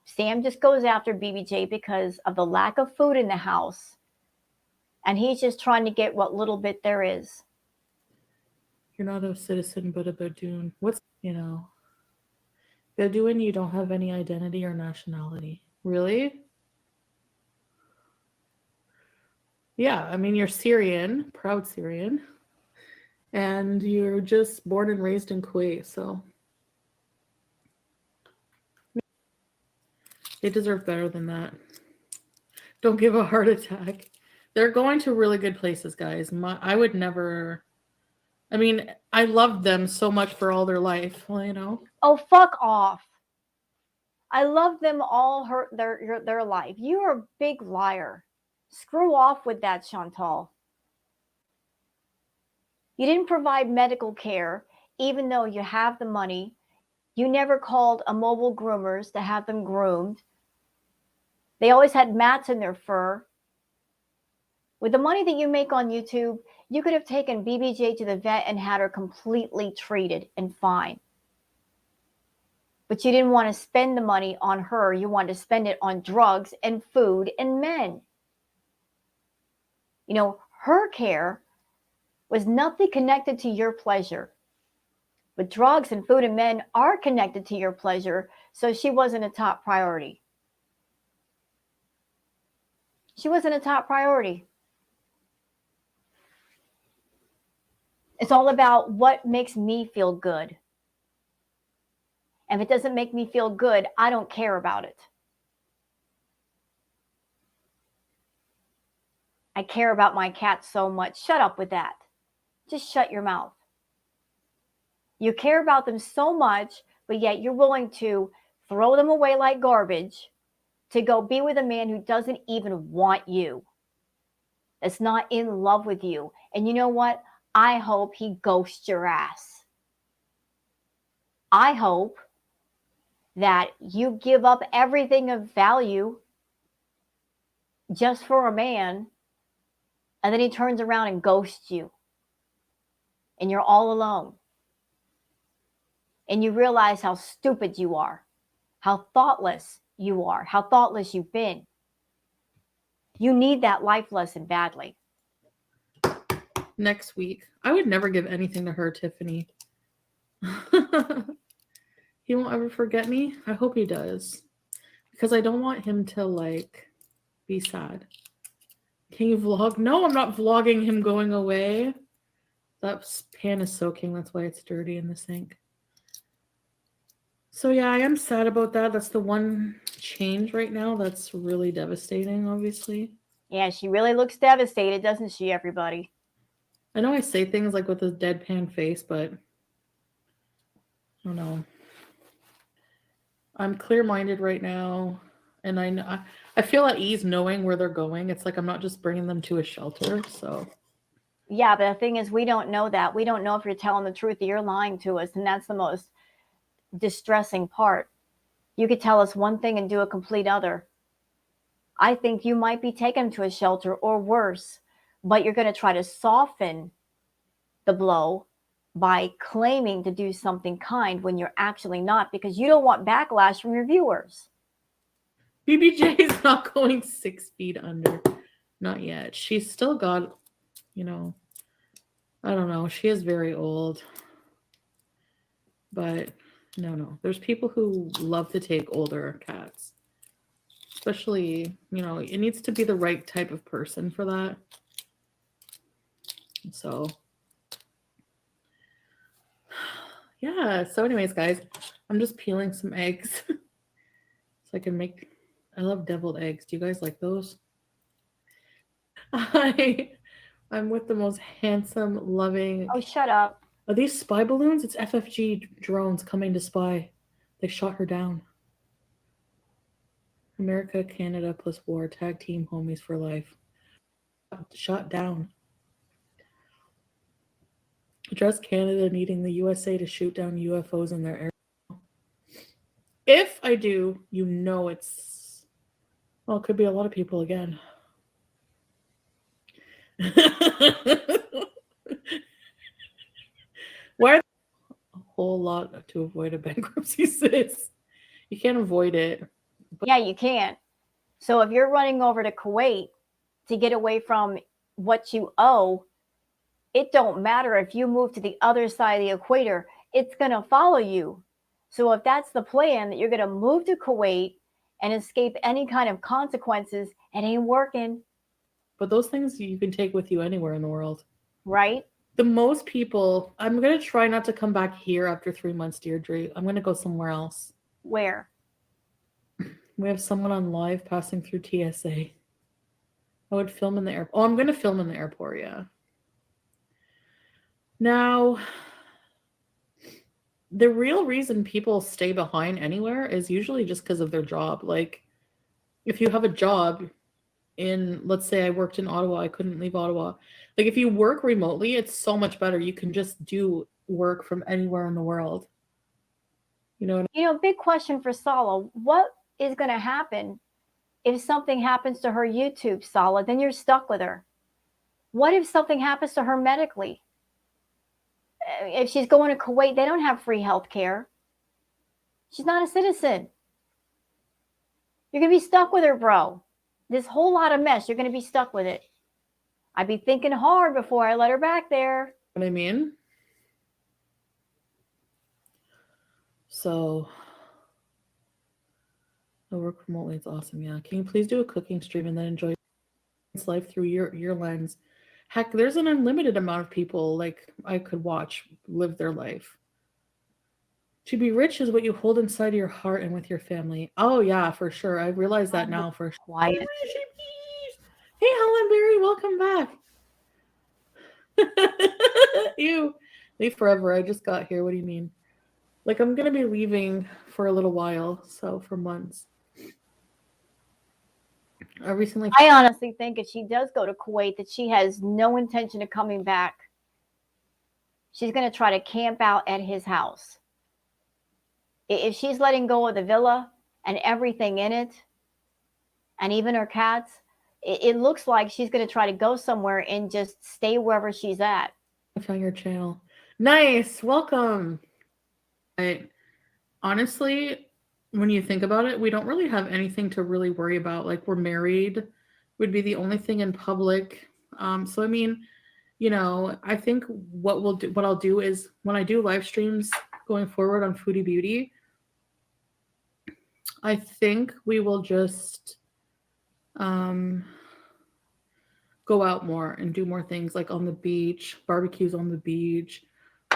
Sam just goes after BBJ because of the lack of food in the house. And he's just trying to get what little bit there is. You're not a citizen, but a Bedouin. What's, you know, Bedouin, you don't have any identity or nationality. Really? Yeah, I mean, you're Syrian, proud Syrian. And you're just born and raised in Kuwait, so they deserve better than that. Don't give a heart attack. They're going to really good places, guys. I would never. I mean, I loved them so much for all their life, well, you know. Oh, fuck off. I love them all their life. You're a big liar. Screw off with that, Chantal. You didn't provide medical care, even though you have the money. You never called a mobile groomers to have them groomed. They always had mats in their fur. With the money that you make on YouTube, you could have taken BBJ to the vet and had her completely treated and fine. But you didn't want to spend the money on her. You wanted to spend it on drugs and food and men. You know, her care was nothing connected to your pleasure. But drugs and food and men are connected to your pleasure, so she wasn't a top priority. She wasn't a top priority. It's all about what makes me feel good. And if it doesn't make me feel good, I don't care about it. I care about my cats so much. Shut up with that. Just shut your mouth. You care about them so much, but yet you're willing to throw them away like garbage to go be with a man who doesn't even want you, that's not in love with you. And you know what? I hope he ghosts your ass. I hope that you give up everything of value just for a man, and then he turns around and ghosts you. And you're all alone. And you realize how stupid you are, how thoughtless you are, how thoughtless you've been. You need that life lesson badly. Next week. I would never give anything to her, Tiffany. He won't ever forget me. I hope he does. Because I don't want him to, like, be sad. Can you vlog? No, I'm not vlogging him going away. That pan is soaking. That's why it's dirty in the sink. So, yeah, I am sad about that. That's the one change right now that's really devastating, obviously. Yeah, she really looks devastated, doesn't she, everybody? I know I say things like with a deadpan face, but I don't know. I'm clear-minded right now, and I feel at ease knowing where they're going. It's like I'm not just bringing them to a shelter, so. Yeah, but the thing is, we don't know that. We don't know if you're telling the truth or you're lying to us, and that's the most distressing part. You could tell us one thing and do a complete other. I think you might be taken to a shelter or worse, but you're going to try to soften the blow by claiming to do something kind when you're actually not, because you don't want backlash from your viewers. BBJ is not going 6 feet under. Not yet. She's still got, you know, I don't know. She is very old. But no. There's people who love to take older cats. Especially, you know, it needs to be the right type of person for that. So, yeah. So anyways, guys, I'm just peeling some eggs. So I can make, I love deviled eggs. Do you guys like those? I'm with the most handsome, loving. Oh, shut up. Are these spy balloons? It's FFG drones coming to spy. They shot her down. America, Canada plus war. Tag team homies for life. Shot down. Address Canada needing the USA to shoot down UFOs in their air. If I do, you know it's... Well, it could be a lot of people again. Why are a whole lot to avoid a bankruptcy, sis? You can't avoid it. But yeah, you can't. So if you're running over to Kuwait to get away from what you owe, it don't matter if you move to the other side of the equator, it's going to follow you. So if that's the plan, that you're going to move to Kuwait and escape any kind of consequences, it ain't working. But those things you can take with you anywhere in the world. Right? The most people, I'm going to try not to come back here after 3 months, Deirdre. I'm going to go somewhere else. Where? We have someone on live passing through TSA. I would film in the airport. Oh, I'm going to film in the airport, yeah. Now, the real reason people stay behind anywhere is usually just because of their job. Like, if you have a job in, let's say I worked in Ottawa, I couldn't leave Ottawa. Like, if you work remotely, it's so much better. You can just do work from anywhere in the world. You know, big question for Salah. What is going to happen if something happens to her YouTube, Salah? Then you're stuck with her. What if something happens to her medically? If she's going to Kuwait, they don't have free health care. She's not a citizen. You're going to be stuck with her, bro. This whole lot of mess, you're going to be stuck with it. I'd be thinking hard before I let her back there. What I mean? So, the work remotely is awesome. Yeah. Can you please do a cooking stream and then enjoy life through your lens? Heck, there's an unlimited amount of people like I could watch live their life. To be rich is what you hold inside your heart and with your family. Oh yeah, for sure. I realize that now for sure. Quiet. Hey, Helen Berry, welcome back. You leave forever. I just got here. What do you mean? Like I'm gonna be leaving for a little while, so for months. I recently I honestly think if she does go to Kuwait, that she has no intention of coming back. She's going to try to camp out at his house. If she's letting go of the villa and everything in it, and even her cats, it looks like she's going to try to go somewhere and just stay wherever she's at. I found your channel. Nice, welcome. Honestly, when you think about it, we don't really have anything to really worry about. Like we're married, would be the only thing in public. So I mean, you know, I think what I'll do is when I do live streams going forward on Foodie Beauty, I think we will just go out more and do more things like on the beach, barbecues on the beach.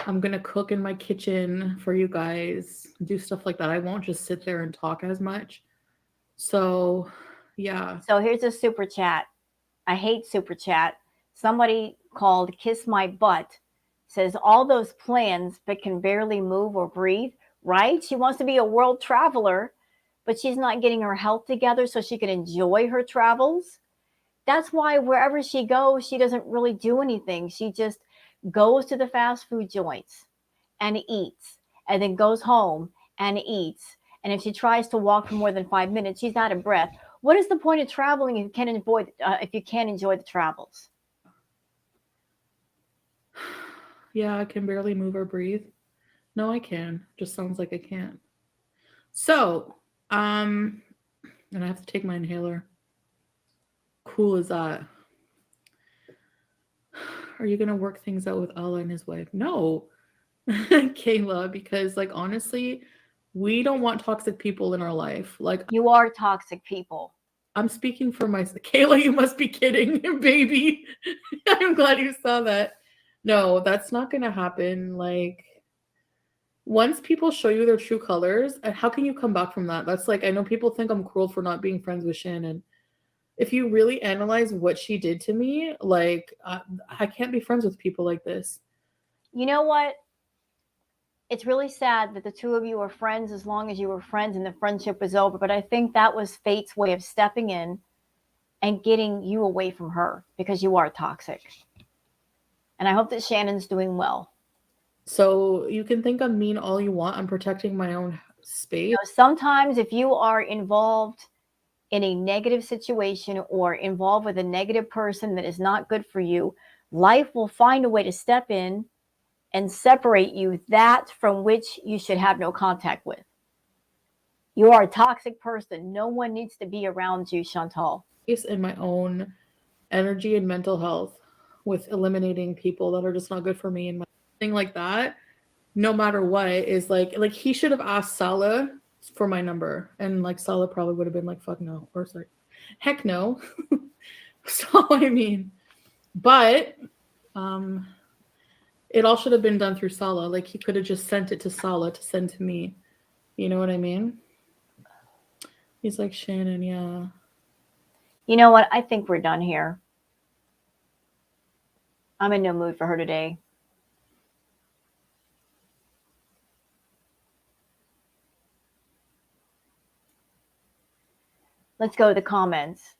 I'm going to cook in my kitchen for you guys, do stuff like that. I won't just sit there and talk as much. So, yeah. So here's a super chat. I hate super chat. Somebody called Kiss My Butt says all those plans but can barely move or breathe, right? She wants to be a world traveler, but she's not getting her health together so she can enjoy her travels. That's why wherever she goes, she doesn't really do anything. She just goes to the fast food joints and eats, and then goes home and eats. And if she tries to walk for more than 5 minutes, she's out of breath. What is the point of traveling if you can't enjoy the travels? Yeah, I can barely move or breathe. No, I can. Just sounds like I can't. So, and I have to take my inhaler. Cool is that? Are you gonna work things out with Allah and his wife? No, Kayla, because like honestly, we don't want toxic people in our life. Like You are toxic people. I'm speaking for myself. Kayla, you must be kidding, baby. I'm glad you saw that. No, that's not gonna happen. Like once people show you their true colors, how can you come back from that? That's like I know people think I'm cruel for not being friends with Shannon. If you really analyze what she did to me, like I can't be friends with people like this. You know what? It's really sad that the two of you are friends as long as you were friends and the friendship was over. But I think that was fate's way of stepping in and getting you away from her because you are toxic. And I hope that Shannon's doing well. So you can think I'm mean all you want. I'm protecting my own space. You know, sometimes if you are involved in a negative situation or involved with a negative person that is not good for you, life will find a way to step in and separate you that from which you should have no contact with. You are a toxic person. No one needs to be around you, Chantal. In my own energy and mental health with eliminating people that are just not good for me and my thing like that, no matter what, is like he should have asked Salah for my number, and like Salah probably would have been like fuck no, or sorry, heck no. So I mean, but it all should have been done through Salah. Like he could have just sent it to Salah to send to me. You know what I mean? He's like, Shannon, yeah. You know what? I think we're done here. I'm in no mood for her today. Let's go to the comments.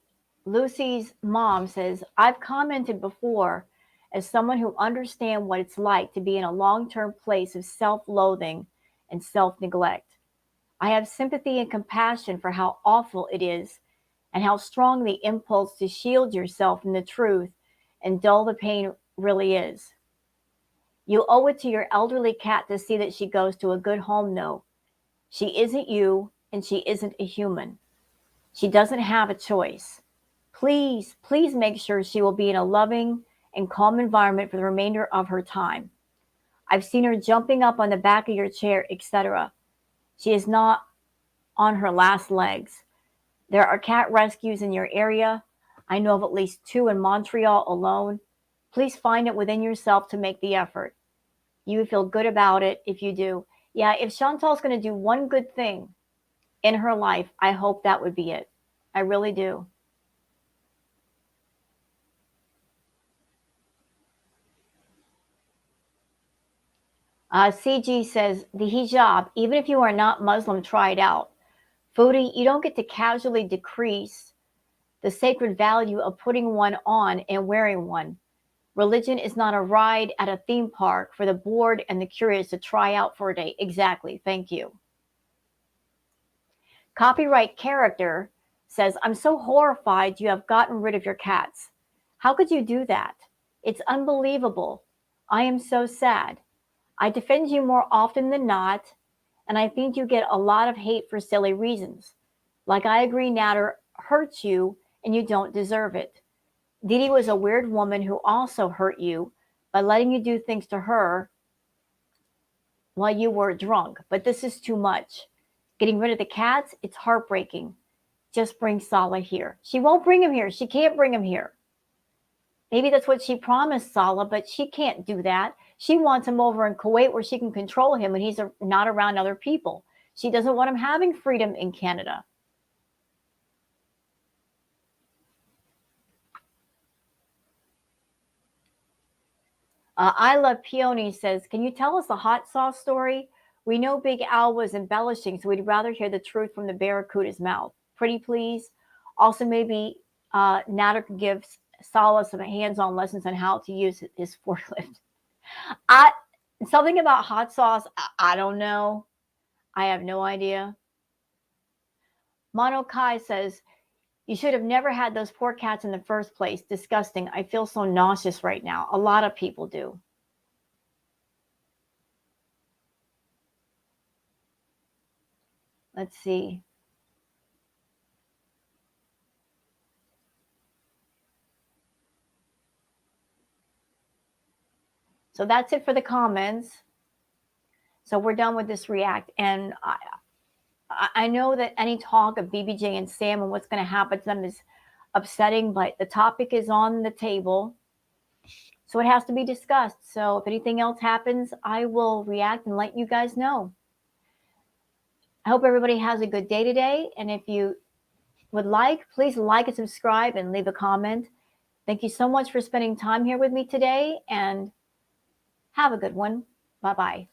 Lucy's mom says, I've commented before as someone who understands what it's like to be in a long-term place of self-loathing and self-neglect. I have sympathy and compassion for how awful it is and how strong the impulse to shield yourself from the truth and dull the pain really is. You owe it to your elderly cat to see that she goes to a good home, though. She isn't you, and she isn't a human. She doesn't have a choice. Please, please make sure she will be in a loving and calm environment for the remainder of her time. I've seen her jumping up on the back of your chair, etc. She is not on her last legs. There are cat rescues in your area. I know of at least 2 in Montreal alone. Please find it within yourself to make the effort. You would feel good about it if you do. Yeah, if Chantal's going to do one good thing in her life, I hope that would be it. I really do. CG says, the hijab, even if you are not Muslim, try it out. Foodie, you don't get to casually decrease the sacred value of putting one on and wearing one. Religion is not a ride at a theme park for the bored and the curious to try out for a day. Exactly. Thank you. Copyright Character says, I'm so horrified you have gotten rid of your cats. How could you do that? It's unbelievable. I am so sad. I defend you more often than not, and I think you get a lot of hate for silly reasons. Like I agree Natter hurts you and you don't deserve it. Didi was a weird woman who also hurt you by letting you do things to her while you were drunk. But this is too much. Getting rid of the cats, it's heartbreaking. Just bring Salah here. She won't bring him here. She can't bring him here. Maybe that's what she promised Salah, but she can't do that. She wants him over in Kuwait where she can control him when he's not around other people. She doesn't want him having freedom in Canada. I Love Peony says, can you tell us the hot sauce story? We know Big Al was embellishing, so we'd rather hear the truth from the Barracuda's mouth. Pretty please. Also, maybe Nader could give Salah some hands-on lessons on how to use his forklift. Something about hot sauce, I don't know. I have no idea. Mono Kai says, you should have never had those poor cats in the first place. Disgusting. I feel so nauseous right now. A lot of people do. Let's see. So that's it for the comments. So we're done with this react. And I know that any talk of BBJ and Sam and what's going to happen to them is upsetting, but the topic is on the table. So it has to be discussed. So if anything else happens, I will react and let you guys know. I hope everybody has a good day today. And if you would like, please like and subscribe and leave a comment. Thank you so much for spending time here with me today, and have a good one. Bye-bye.